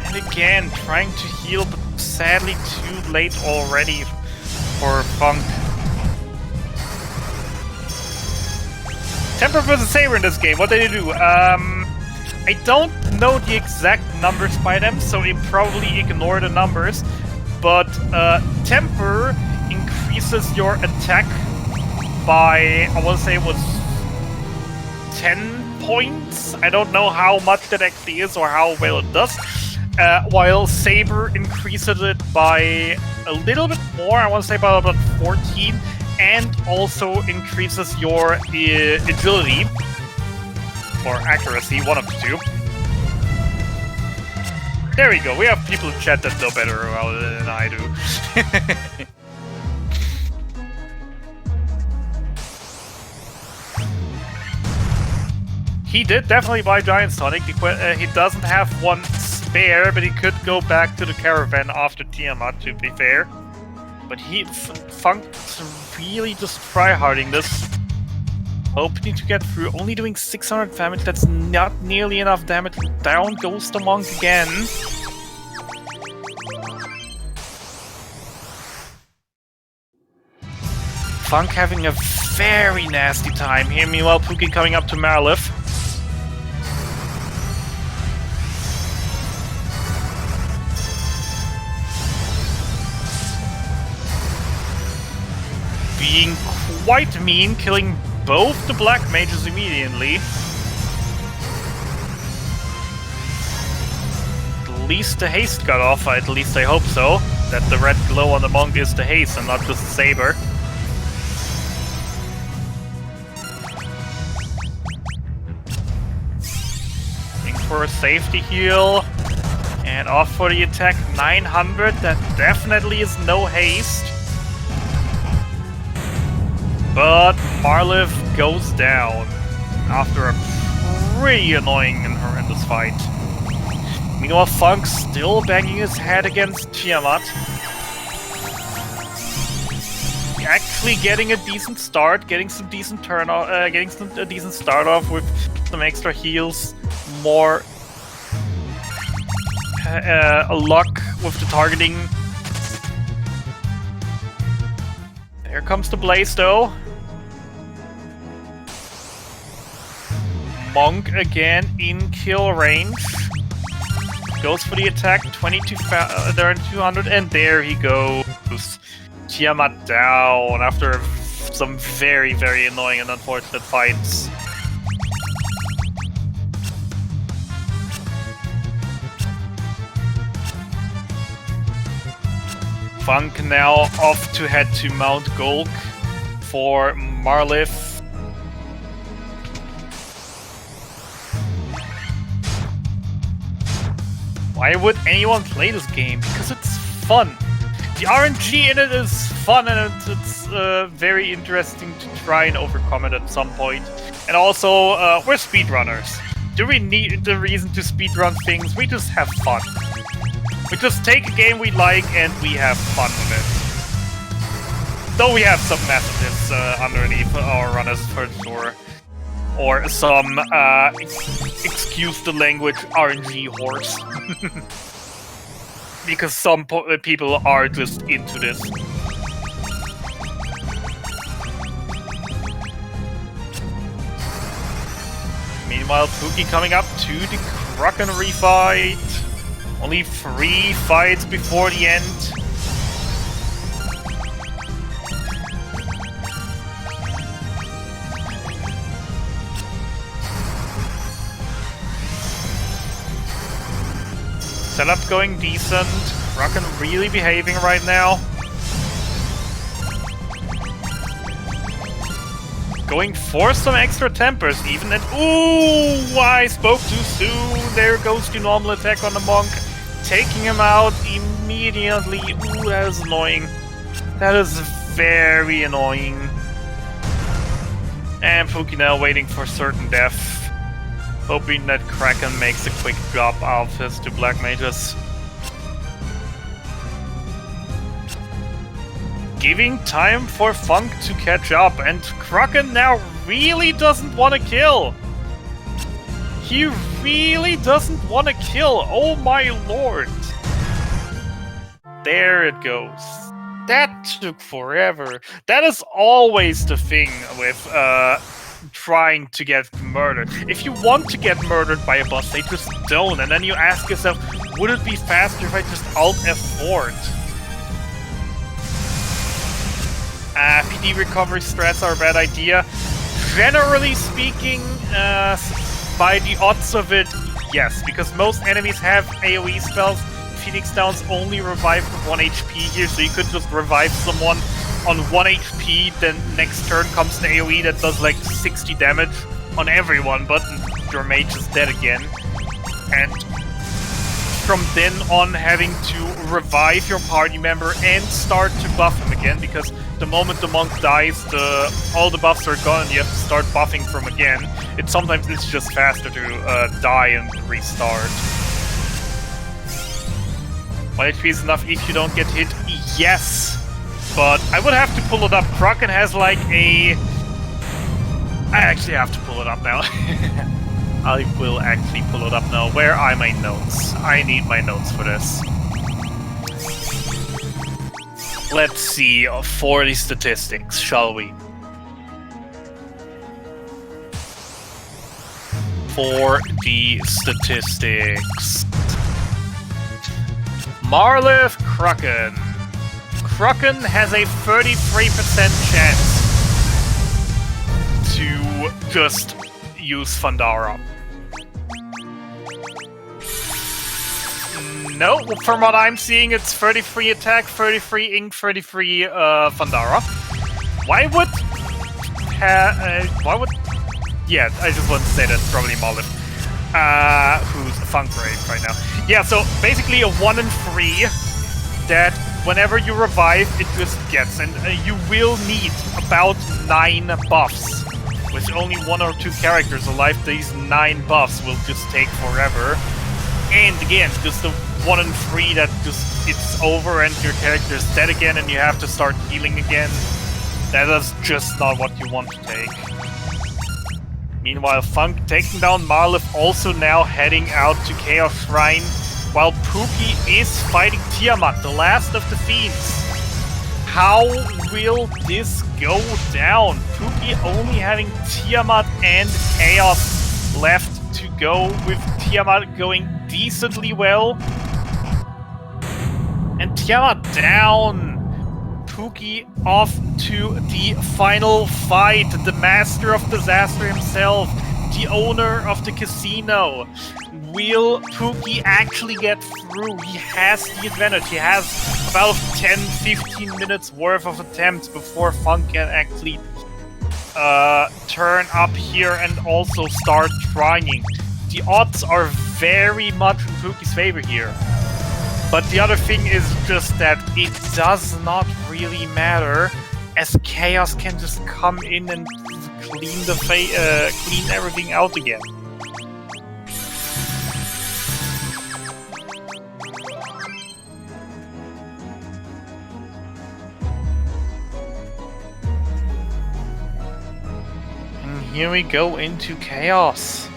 And again, trying to heal, but sadly too late already for Funk. Temper versus Saber in this game, what did they do? I don't know the exact numbers by them, so we probably ignore the numbers. But Temper increases your attack by, I want to say it was 10 points. I don't know how much that actually is or how well it does. While Saber increases it by a little bit more, I want to say about 14, and also increases your agility or accuracy, one of the two. There we go, we have people in chat that know better about it than I do. He did definitely buy Giant Sonic. He doesn't have one spare, but he could go back to the caravan after Tiamat, to be fair. But Funk's really just tryharding this. Hoping to get through, only doing 600 damage, that's not nearly enough damage. Down goes the monk again. Funk having a very nasty time here. Meanwhile, Pookie coming up to Marlif. Being quite mean, killing both the black mages immediately. At least the haste got off, at least I hope so. That the red glow on the monk is the haste and not just the saber. Looking for a safety heal. And off for the attack, 900, that definitely is no haste. But Marlif goes down after a pretty annoying and horrendous fight. Meanwhile, Funk's still banging his head against Tiamat. Actually getting a decent start, getting some decent turn off, a decent start off with some extra heals, more luck with the targeting. Here comes the blaze though. Monk again in kill range. Goes for the attack, 2,200, and there he goes. Tiamat down after some very, very annoying and unfortunate fights. Funk now off to head to Mount Golk for Marlif. Why would anyone play this game? Because it's fun. The RNG in it is fun, and it's very interesting to try and overcome it at some point. And also, we're speedrunners. Do we need the reason to speedrun things? We just have fun. We just take a game we like and we have fun with it. Though we have some messages underneath our runners for sure. Or some, excuse the language, RNG horse. Because some people are just into this. Meanwhile, Pookie coming up to the Kraken refight. Only 3 fights before the end. Setup going decent. Kraken really behaving right now. Going for some extra tempers even, and ooh, I spoke too soon. There goes the normal attack on the monk, taking him out immediately. Ooh, that is annoying. That is very annoying. And Pookie now waiting for certain death, hoping that Kraken makes a quick drop out of his 2 black mages. Giving time for Funk to catch up, and Kraken now really doesn't want to kill. He really doesn't want to kill, oh my lord. There it goes. That took forever. That is always the thing with trying to get murdered. If you want to get murdered by a boss, they just don't. And then you ask yourself, would it be faster if I just Alt F4'd? PD recovery strats are a bad idea. Generally speaking, by the odds of it, yes, because most enemies have AoE spells. Phoenix Downs only revive with 1 HP here, so you could just revive someone on 1 HP, then next turn comes an AoE that does like 60 damage on everyone, but your mage is dead again. And from then on having to revive your party member and start to buff him again, because the moment the monk dies, all the buffs are gone and you have to start buffing from again. Sometimes it's just faster to die and restart. 1 HP is enough if you don't get hit, yes! But I would have to pull it up. Kraken has like a... I actually have to pull it up now. I will actually pull it up now. Where are my notes? I need my notes for this. Let's see for the statistics, shall we? For the statistics. Marlev Kraken. Kraken has a 33% chance to just use Fundara. No, from what I'm seeing, it's 33 attack, 33 ink, 33 Fundara. Why would... Yeah, I just want to say that's probably Marlev. Who's Funk Brave right now. Yeah, so basically a 1 in 3 that whenever you revive, it just gets. And you will need about 9 buffs. With only 1 or 2 characters alive, these 9 buffs will just take forever. And again, just the 1 in 3 that just it's over and your character is dead again and you have to start healing again. That is just not what you want to take. Meanwhile, Funk taking down Marlev, also now heading out to Chaos Shrine, while Pookie is fighting Tiamat, the last of the Fiends. How will this go down? Pookie only having Tiamat and Chaos left to go, with Tiamat going decently well. And Tiamat down. Pookie off to the final fight. The master of disaster himself, the owner of the casino. Will Pookie actually get through? He has the advantage. He has about 10-15 minutes worth of attempts before Funk can actually turn up here and also start trying. The odds are very much in Pookie's favor here. But the other thing is just that it does not really matter, as Chaos can just come in and clean clean everything out again. And here we go into Chaos.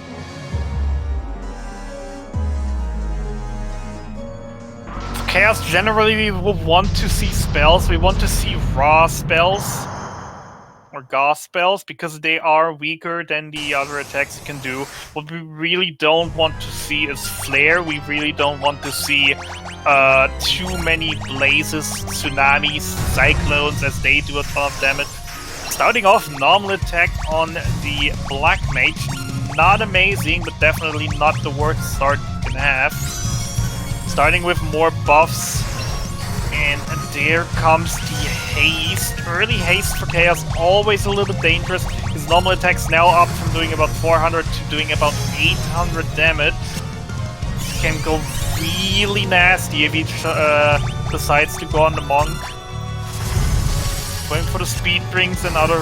Chaos, generally we will want to see spells. We want to see raw spells or Gauss spells because they are weaker than the other attacks you can do. What we really don't want to see is flare. We really don't want to see too many blazes, tsunamis, cyclones, as they do a ton of damage. Starting off, normal attack on the Black Mage. Not amazing, but definitely not the worst start you can have. Starting with more buffs, and there comes the haste. Early haste for Chaos, always a little bit dangerous. His normal attack's now up from doing about 400 to doing about 800 damage. Can go really nasty if he decides to go on the Monk. Going for the speed rings and other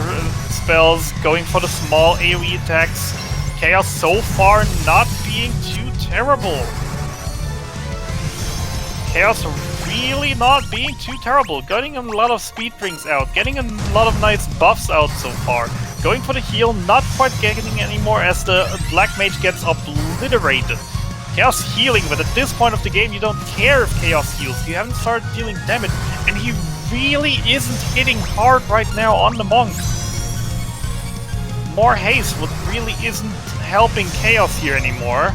spells, going for the small AoE attacks. Chaos so far not being too terrible. Chaos really not being too terrible, getting a lot of speed rings out, getting a lot of nice buffs out so far. Going for the heal, not quite getting any more as the Black Mage gets obliterated. Chaos healing, but at this point of the game you don't care if Chaos heals, you haven't started dealing damage, and he really isn't hitting hard right now on the Monk. more haste, what really isn't helping Chaos here anymore.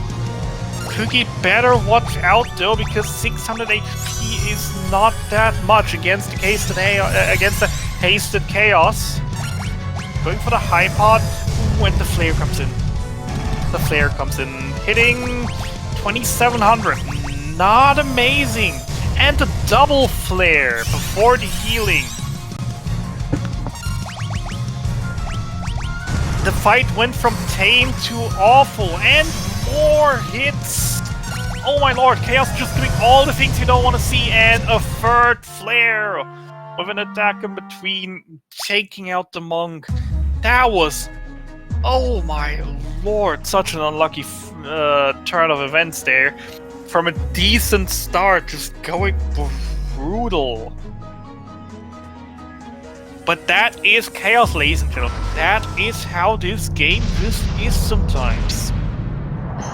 Pookie better watch out though, because 600 HP is not that much against the hasted Chaos. Going for the high pot when the flare comes in. The flare comes in, hitting 2700. Not amazing. And the double flare before the healing. The fight went from tame to awful, and more hits. Oh my lord, Chaos just doing all the things you don't want to see, and a third flare with an attack in between, taking out the monk. That was, oh my lord, such an unlucky turn of events there. From a decent start, just going brutal. But that is Chaos, ladies and gentlemen. That is how this game just is sometimes.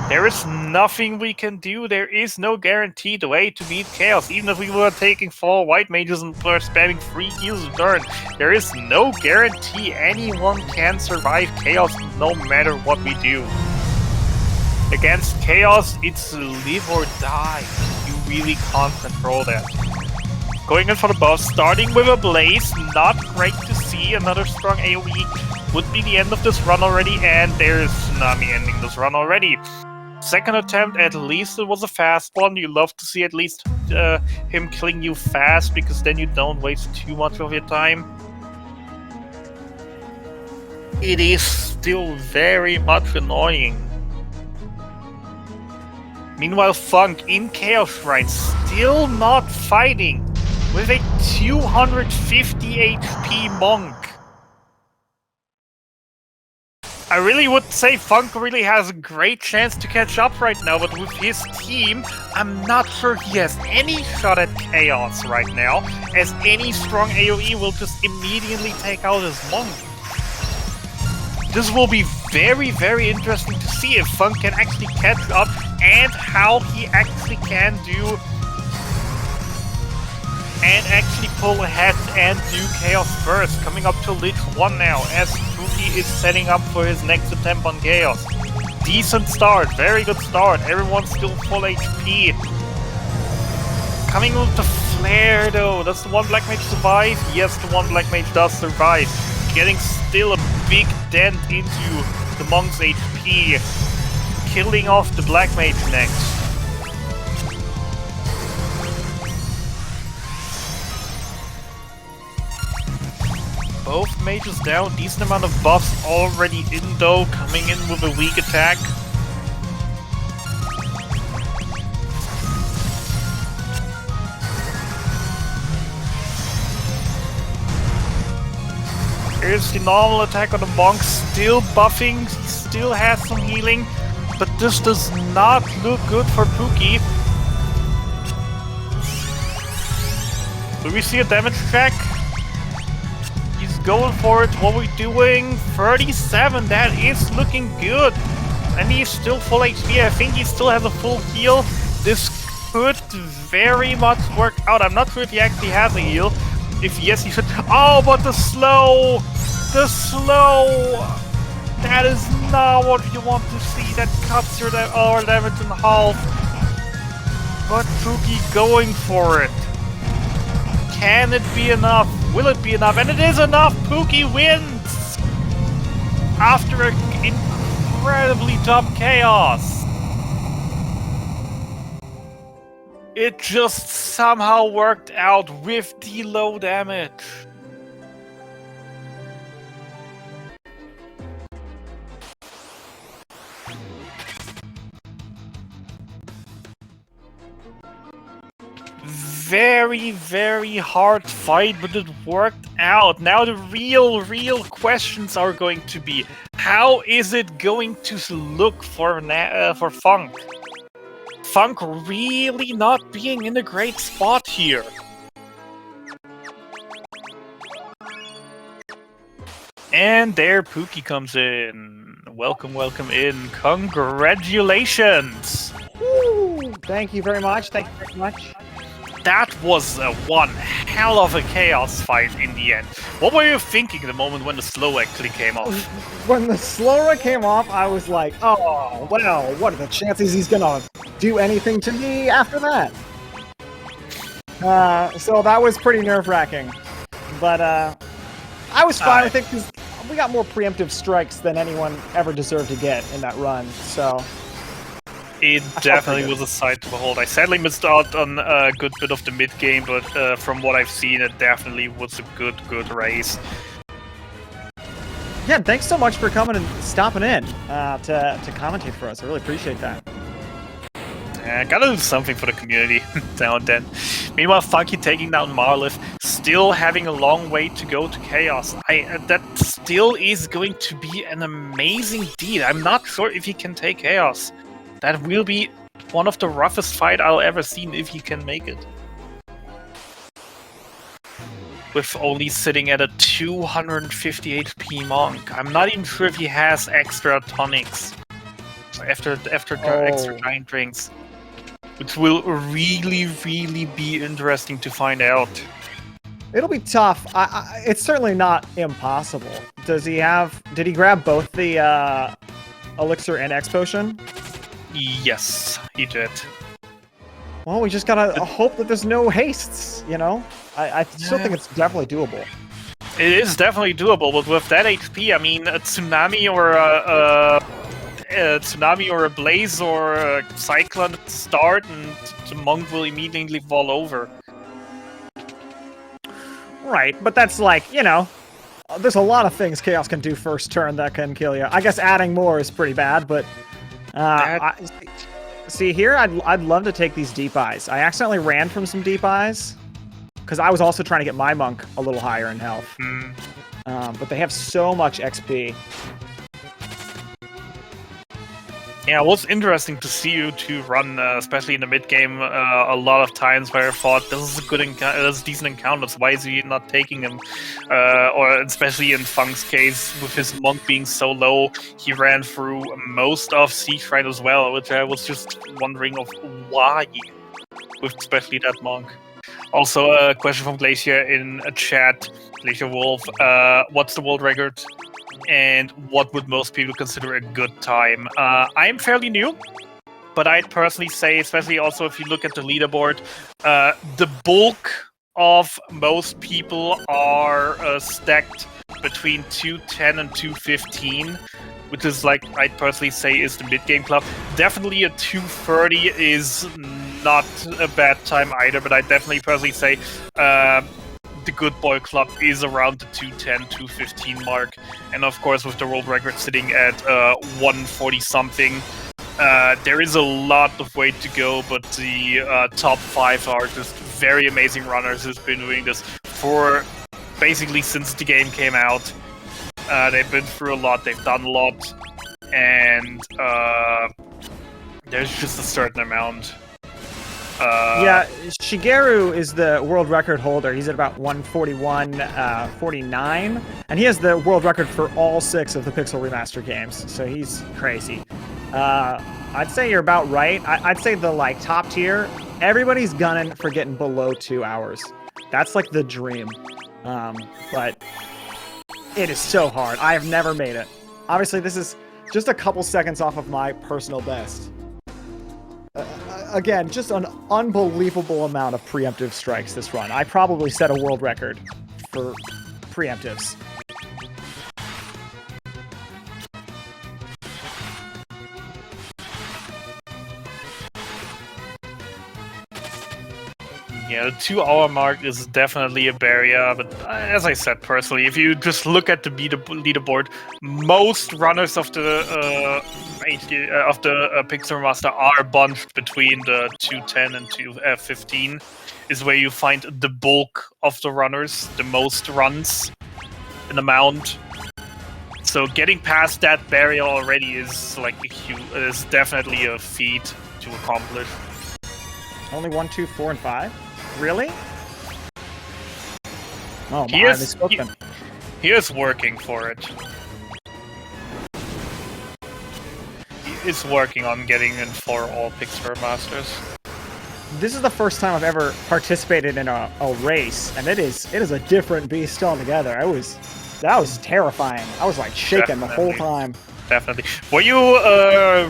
There is nothing we can do. There is no guaranteed way to beat Chaos. Even if we were taking 4 white mages and were spamming 3 heals a turn, there is no guarantee anyone can survive Chaos no matter what we do. Against Chaos, it's live or die. You really can't control that. Going in for the buff, starting with a Blaze, not great to see. Another strong AoE would be the end of this run already, and there's Tsunami ending this run already. Second attempt, at least it was a fast one. You love to see at least him killing you fast, because then you don't waste too much of your time. It is still very much annoying. Meanwhile, Funk in Chaos Shrine, still not fighting, with a 250 HP monk. I really would say Funk really has a great chance to catch up right now, but with his team, I'm not sure he has any shot at Chaos right now, as any strong AoE will just immediately take out his monk. This will be very, very interesting to see if Funk can actually catch up and how he actually can do and actually pull ahead and do Chaos first. Coming up to Lich 1 now, as Pookie is setting up for his next attempt on Chaos. Decent start, very good start. Everyone's still full HP. Coming with the flare though. Does the one Black Mage survive? Yes, the one Black Mage does survive. Getting still a big dent into the monk's HP. Killing off the Black Mage next. Both mages down, decent amount of buffs already in though, coming in with a weak attack. Here's the normal attack on the monk, still buffing, still has some healing, but this does not look good for Pookie. Do we see a damage check? He's going for it. What are we doing? 37, that is looking good. And he's still full HP. I think he still has a full heal. This could very much work out. I'm not sure if he actually has a heal. If yes, he should. Oh, but the slow! The slow! That is not what you want to see. That cuts your damage in half. But Pookie going for it. Can it be enough? Will it be enough? And it is enough! Pookie wins! After an incredibly tough Chaos. It just somehow worked out with the low damage. Very, very hard fight, but it worked out. Now the real questions are going to be, how is it going to look for Funk? Funk really not being in a great spot here. And there Pookie comes in. Welcome, welcome in. Congratulations! Woo! Thank you very much. Thank you very much. that was one hell of a chaos fight in the end. What were you thinking the moment when the slow actually came off? When the slower came off, I was like, oh, well, what are the chances he's gonna do anything to me after that? So that was pretty nerve-wracking. But I was fine with it because we got more preemptive strikes than anyone ever deserved to get in that run, so... It definitely was a sight to behold. I sadly missed out on a good bit of the mid-game, but from what I've seen, it definitely was a good race. Yeah, thanks so much for coming and stopping in to commentate for us. I really appreciate that. Yeah, gotta do something for the community now and then. Meanwhile, Funky taking down Marlith, still having a long way to go to Chaos. That still is going to be an amazing deal. I'm not sure if he can take Chaos. That will be one of the roughest fight I'll ever seen if he can make it. With only sitting at a 250 HP Monk. I'm not even sure if he has extra tonics. After extra giant drinks. Which will really be interesting to find out. It'll be tough. It's certainly not impossible. Did he grab both the Elixir and X Potion? Yes, he did. Well, we just gotta hope that there's no hastes, you know? I still think it's definitely doable. It is definitely doable, but with that HP, I mean, a Tsunami or a Blaze or a Cyclone at the start, and the Monk will immediately fall over. Right, but that's like, you know, there's a lot of things Chaos can do first turn that can kill you. I guess adding more is pretty bad, but... see here, I'd love to take these deep eyes. I accidentally ran from some deep eyes because I was also trying to get my monk a little higher in health. But they have so much XP. Yeah, it was interesting to see you two run, especially in the mid game, a lot of times where I thought this is a decent encounters. Why is he not taking him? Or especially in Funk's case, with his monk being so low, he ran through most of Siegfried as well, which I was just wondering of why, with especially that monk. Also, a question from Glacier in a chat. Glacier Wolf, what's the world record? And what would most people consider a good time? I am fairly new, but I'd personally say, especially also if you look at the leaderboard, the bulk of most people are stacked between 210 and 215, which is like I'd personally say is the mid-game club. Definitely a 230 is not a bad time either, but I'd definitely personally say the good boy club is around the 210, 215 mark. And of course, with the world record sitting at 140 something, there is a lot of way to go, but the top 5 are just very amazing runners who've been doing this for basically since the game came out. They've been through a lot, they've done a lot, and there's just a certain amount. Yeah, Shigeru is the world record holder. He's at about 141.49, and he has the world record for all 6 of the Pixel Remaster games, so he's crazy. I'd say you're about right. I'd say the like top tier, everybody's gunning for getting below 2 hours. That's like the dream. But it is so hard. I have never made it. Obviously, this is just a couple seconds off of my personal best. Again, just an unbelievable amount of preemptive strikes this run. I probably set a world record for preemptives. Yeah, the 2-hour mark is definitely a barrier, but as I said personally, if you just look at the leaderboard, most runners of the Pixel Remaster are bunched between the 210 and 215, is where you find the bulk of the runners, the most runs in amount. So getting past that barrier already is like is definitely a feat to accomplish. Only 1, 2, 4, and 5? Really? Oh my, he is working for it. He is working on getting in for all Pixel Masters. this is the first time I've ever participated in a race, and it is a different beast altogether. That was terrifying. I was like shaking the whole time. Definitely. Were you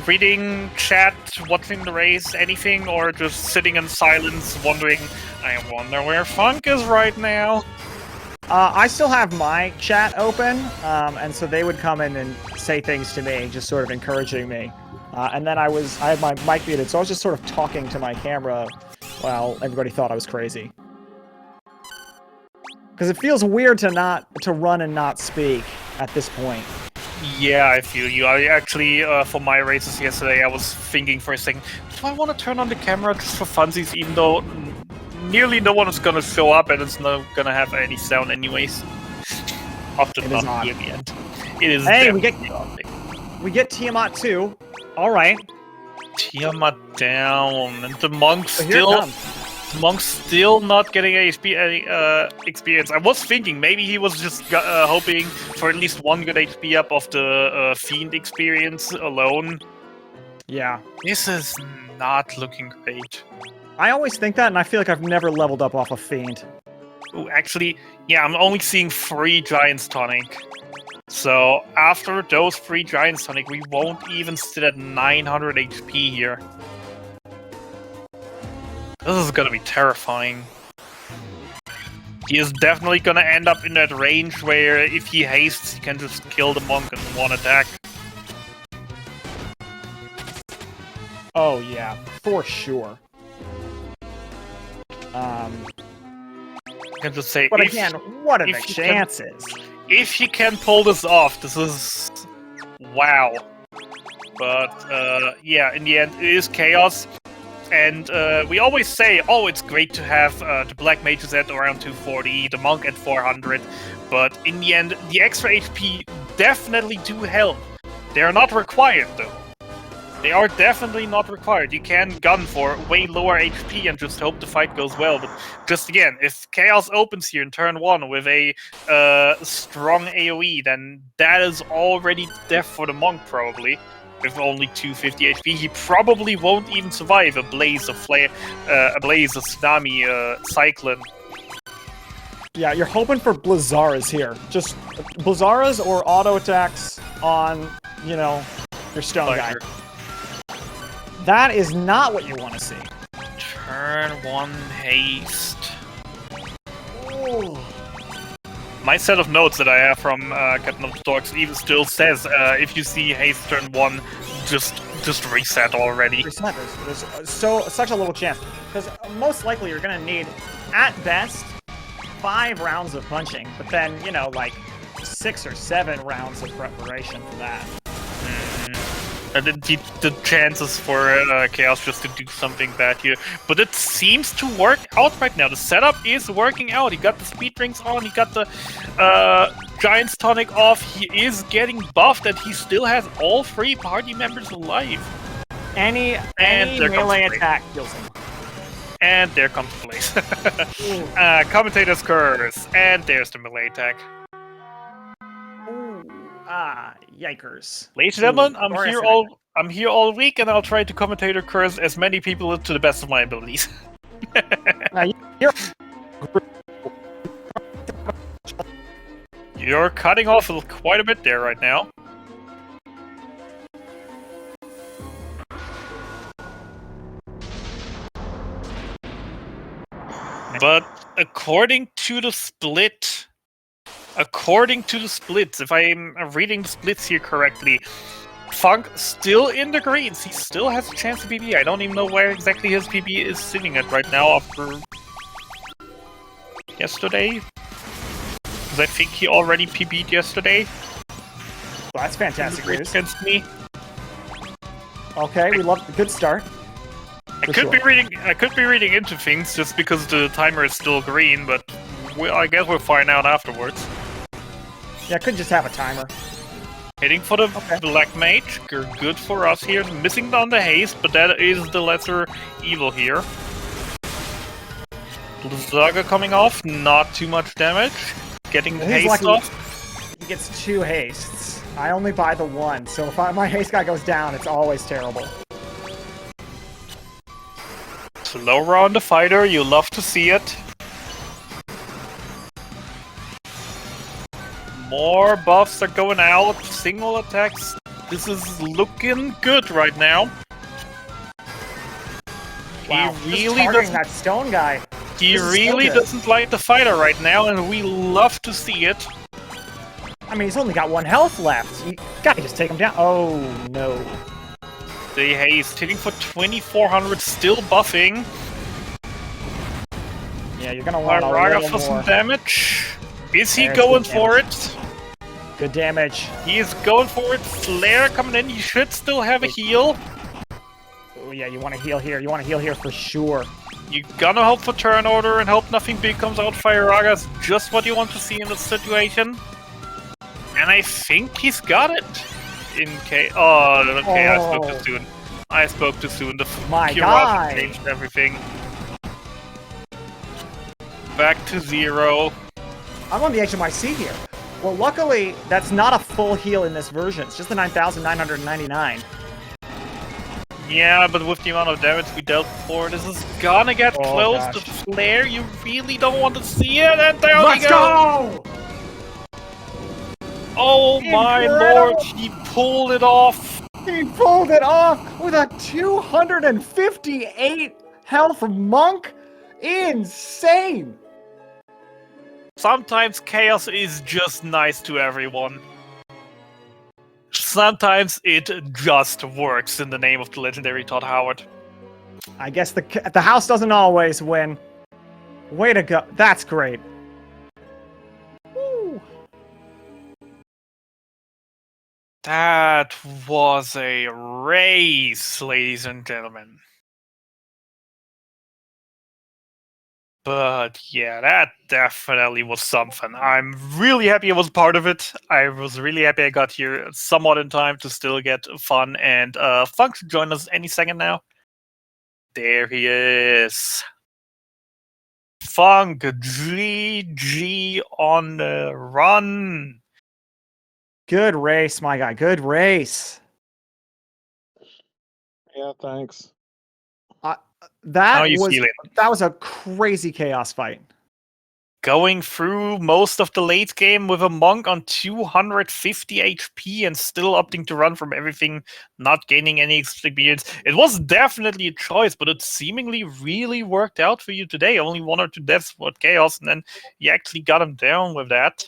reading chat, watching the race, anything, or just sitting in silence, wondering, I wonder where Funk is right now? I still have my chat open, and so they would come in and say things to me, just sort of encouraging me. And then I had my mic muted, so I was just sort of talking to my camera while everybody thought I was crazy. Because it feels weird to run and not speak at this point. Yeah, I feel you. I actually, for my races yesterday, I was thinking for a second, do I want to turn on the camera just for funsies, even though nearly no one is going to show up and it's not going to have any sound anyways. Often not near the end. It is. Hey, we get Tiamat too. All right. Tiamat down, and the monk still. The monk's still not getting any experience. I was thinking maybe he was just hoping for at least one good HP up of the Fiend experience alone. Yeah. This is not looking great. I always think that, and I feel like I've never leveled up off a Fiend. Ooh, actually, yeah, I'm only seeing 3 Giants Tonic. So after those 3 Giants Tonic, we won't even sit at 900 HP here. This is gonna be terrifying. He is definitely gonna end up in that range where if he hastes, he can just kill the monk in one attack. Oh yeah, for sure. I can just say, but again, what are the chances? If he can pull this off, this is wow. But yeah, in the end, it is chaos. And we always say, oh, it's great to have the Black Mages at around 240, the Monk at 400, but in the end, the extra HP definitely do help. They are not required, though. They are definitely not required. You can gun for way lower HP and just hope the fight goes well, but just again, if Chaos opens here in turn 1 with a strong AoE, then that is already death for the Monk, probably. With only 250 HP, he probably won't even survive a blaze of tsunami cyclone. Yeah, you're hoping for Blizzaras here. Just Blizzaras or auto attacks on, you know, your stone guy. That is not what you want to see. Turn 1 haste. Ooh. My set of notes that I have from Captain of the Storks even still says, if you see haste turn 1, just reset already. Reset. There's such a little chance. Because most likely you're going to need, at best, 5 rounds of punching. But then, you know, like 6 or 7 rounds of preparation for that. And the chances for Chaos just to do something bad here. But it seems to work out right now. The setup is working out. He got the speed drinks on. He got the Giant's Tonic off. He is getting buffed, and he still has all 3 party members alive. Any melee attack kills him. And there comes Blaze. Commentator's Curse. And there's the melee attack. Yikers. Ladies and gentlemen, I'm here all week, and I'll try to commentator curse as many people to the best of my abilities. You're cutting off quite a bit there right now. But according to the splits, if I'm reading the splits here correctly, Funk still in the greens. He still has a chance to PB. I don't even know where exactly his PB is sitting at right now after yesterday. Because I think he already PB'd yesterday. Well, that's fantastic news. Against me. Okay, we love the good start. I could be reading into things just because the timer is still green, but I guess we'll find out afterwards. Yeah, I could just have a timer. Hitting for the Black Mage, good for us here. Missing on the haste, but that is the lesser evil here. Zaga coming off, not too much damage. Getting the haste off. He gets 2 hastes. I only buy the 1, so if my haste guy goes down, it's always terrible. Slower on the fighter, you love to see it. More buffs are going out, single attacks. This is looking good right now. Wow, He really targeting that stone guy. He really doesn't like the fighter right now, and we love to see it. I mean, he's only got 1 health left. You gotta just take him down. Oh, no. The haste hitting for 2400, still buffing. Yeah, you're gonna want a little for more. Some damage. Is he going for it? Good damage. He is going for it. Flare coming in. You should still have a heal. Oh yeah, you want to heal here. You want to heal here for sure. You're gonna hope for turn order and hope nothing big comes out. Firaga's just what you want to see in this situation. And I think he's got it. Okay, I spoke too soon. I spoke too soon. My God changed everything. Back to 0. I'm on the edge of my seat here. Well, luckily, that's not a full heal in this version. It's just the 9,999. Yeah, but with the amount of damage we dealt before, this is gonna get close to flare. You really don't want to see it, and there we go! Oh my lord, he pulled it off! He pulled it off with a 258 health monk? Insane! Sometimes chaos is just nice to everyone. Sometimes it just works in the name of the legendary Todd Howard. I guess the house doesn't always win. Way to go. That's great. Woo. That was a race, ladies and gentlemen. But yeah, that definitely was something. I'm really happy I was part of it. I was really happy I got here somewhat in time to still get fun. And Funk should join us any second now. There he is. Funk, GG on the run. Good race, my guy. Good race. Yeah, thanks. That was a crazy chaos fight. Going through most of the late game with a monk on 250 HP and still opting to run from everything, not gaining any experience. It was definitely a choice, but it seemingly really worked out for you today. Only 1 or 2 deaths with chaos, and then you actually got him down with that.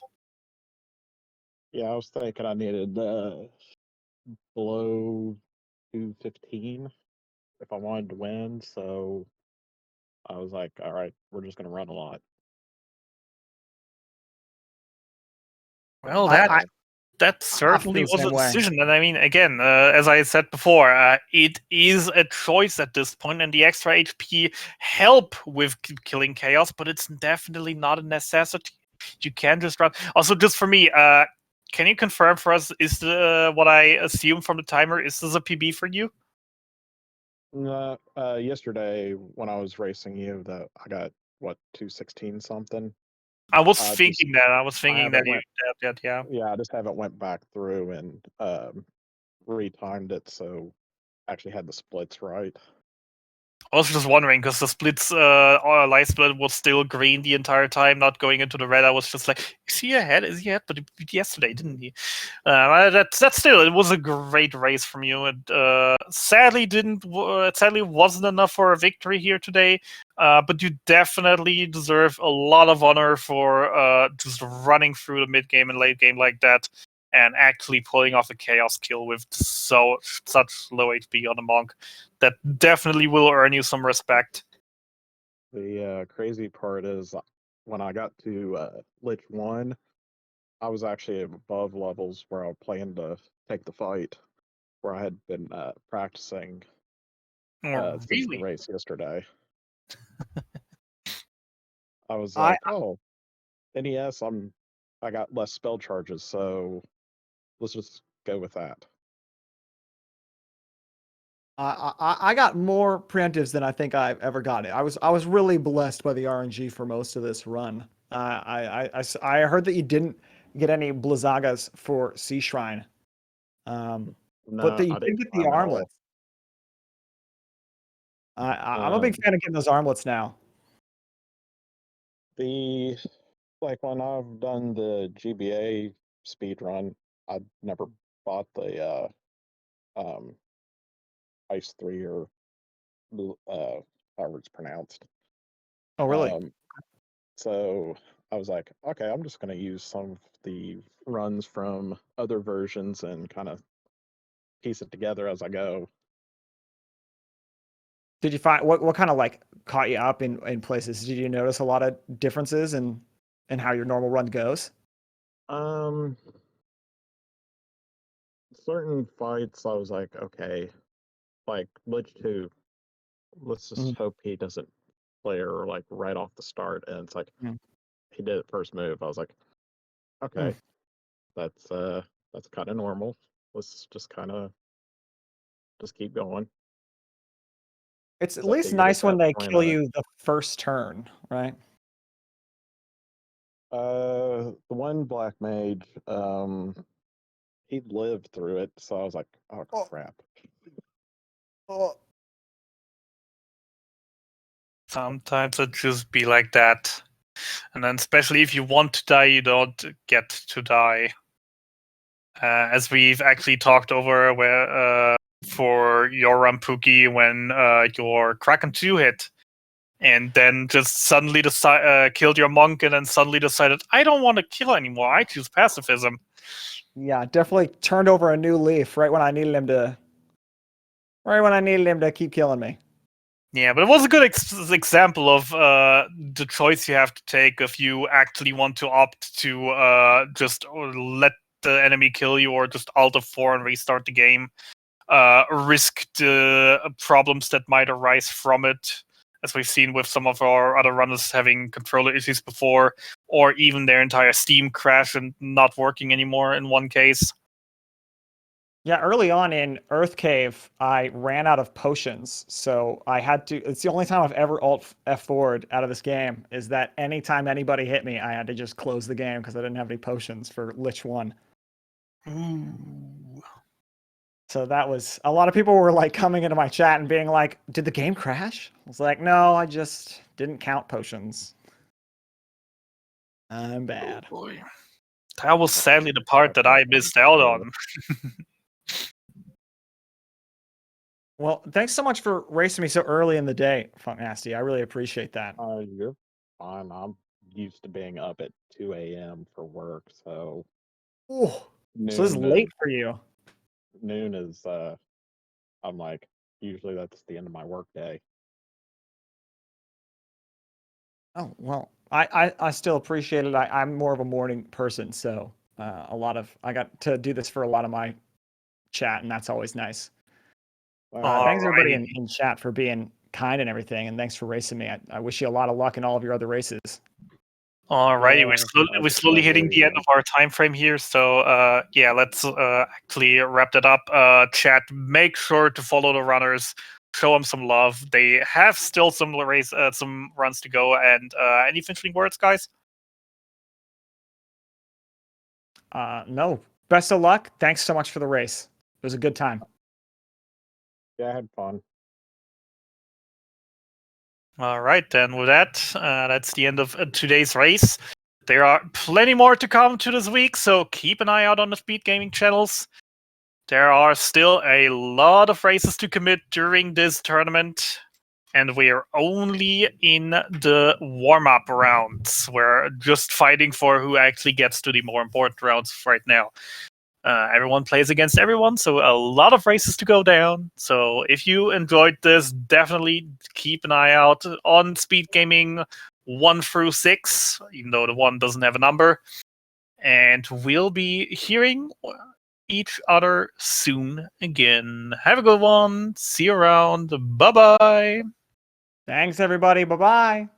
Yeah, I was thinking I needed below 215 if I wanted to win, so I was like, all right, we're just going to run a lot. Well, that certainly was a decision. And I mean, again, as I said before, it is a choice at this point, and the extra HP help with killing chaos, but it's definitely not a necessity. You can just run. Also, just for me, can you confirm for us, is what I assume from the timer, is this a PB for you? Yesterday, when I was racing you, I got, what, 216 something? I was thinking that. I was thinking that you did that, yeah. Yeah, I just haven't went back through and retimed it, so actually had the splits right. I was just wondering, because the splits, our light split was still green the entire time, not going into the red. I was just like, is he ahead? Is he ahead? But he beat yesterday, didn't he? That's still, it was a great race from you. And sadly wasn't enough for a victory here today. But you definitely deserve a lot of honor for just running through the mid game and late game like that, and actually pulling off a chaos kill with such low HP on a monk. That definitely will earn you some respect. The crazy part is when I got to Lich 1, I was actually above levels where I planned to take the fight, where I had been practicing since the race yesterday. I was like, NES, I got less spell charges, so let's just go with that. I got more preemptives than I think I've ever gotten. I was really blessed by the RNG for most of this run. I heard that you didn't get any Blizzagas for Sea Shrine, but that you did get the armlets. I'm a big fan of getting those armlets now. Like when I've done the GBA speed run, I've never bought the Ice 3 or however it's pronounced. Oh, really? So I was like, okay, I'm just going to use some of the runs from other versions and kind of piece it together as I go. Did you find what kind of like caught you up in places? Did you notice a lot of differences in how your normal run goes? Certain fights, I was like, okay, like Lich 2, let's just hope he doesn't flare like right off the start. And it's like, he did it first move. I was like, okay, that's kind of normal. Let's just kind of just keep going. It's at 'Cause I least figured at nice when that they point, kill you the first turn, right? the one black mage, he lived through it, so I was like, oh crap. Oh. Sometimes it just be like that. And then especially if you want to die, you don't get to die. As we've actually talked over where for your Pookie when your Kraken 2 hit, and then just suddenly killed your monk, and then suddenly decided, I don't want to kill anymore, I choose pacifism. Yeah, definitely turned over a new leaf right when I needed him to keep killing me. Yeah, but it was a good example of the choice you have to take if you actually want to opt to just let the enemy kill you, or just Alt F4 and restart the game. Risk the problems that might arise from it, as we've seen with some of our other runners having controller issues before, or even their entire Steam crash and not working anymore in one case. Yeah, early on in Earth Cave, I ran out of potions, so I had to. It's the only time I've ever Alt F4'd out of this game. Is that anytime anybody hit me, I had to just close the game because I didn't have any potions for Lich 1. Ooh. So that was a lot of people were like coming into my chat and being like, "Did the game crash?" I was like, "No, I just didn't count potions. I'm bad." Oh boy. That was sadly the part that I missed out on. Well, thanks so much for racing me so early in the day, Funknasty. I really appreciate that. You're fine. I'm used to being up at 2 a.m. for work, so Ooh, so this is late for you. Noon is I'm like, usually that's the end of my work day. Oh, well, I still appreciate it. I'm more of a morning person, so I got to do this for a lot of my chat, and that's always nice. Thanks everybody in chat for being kind and everything, and thanks for racing me. I wish you a lot of luck in all of your other races. Alrighty, we're slowly hitting the end of our time frame here, so yeah, let's actually wrap that up. Chat, make sure to follow the runners, show them some love. They have still some runs to go, and any finishing words, guys? No, best of luck. Thanks so much for the race. It was a good time. Yeah, I had fun. All right, then with that, that's the end of today's race. There are plenty more to come to this week, so keep an eye out on the SpeedGaming channels. There are still a lot of races to commit during this tournament, and we are only in the warm-up rounds. We're just fighting for who actually gets to the more important rounds right now. Everyone plays against everyone, so a lot of races to go down. So if you enjoyed this, definitely keep an eye out on SpeedGaming 1 through 6, even though the 1 doesn't have a number. And we'll be hearing each other soon again. Have a good one. See you around. Bye-bye. Thanks, everybody. Bye-bye.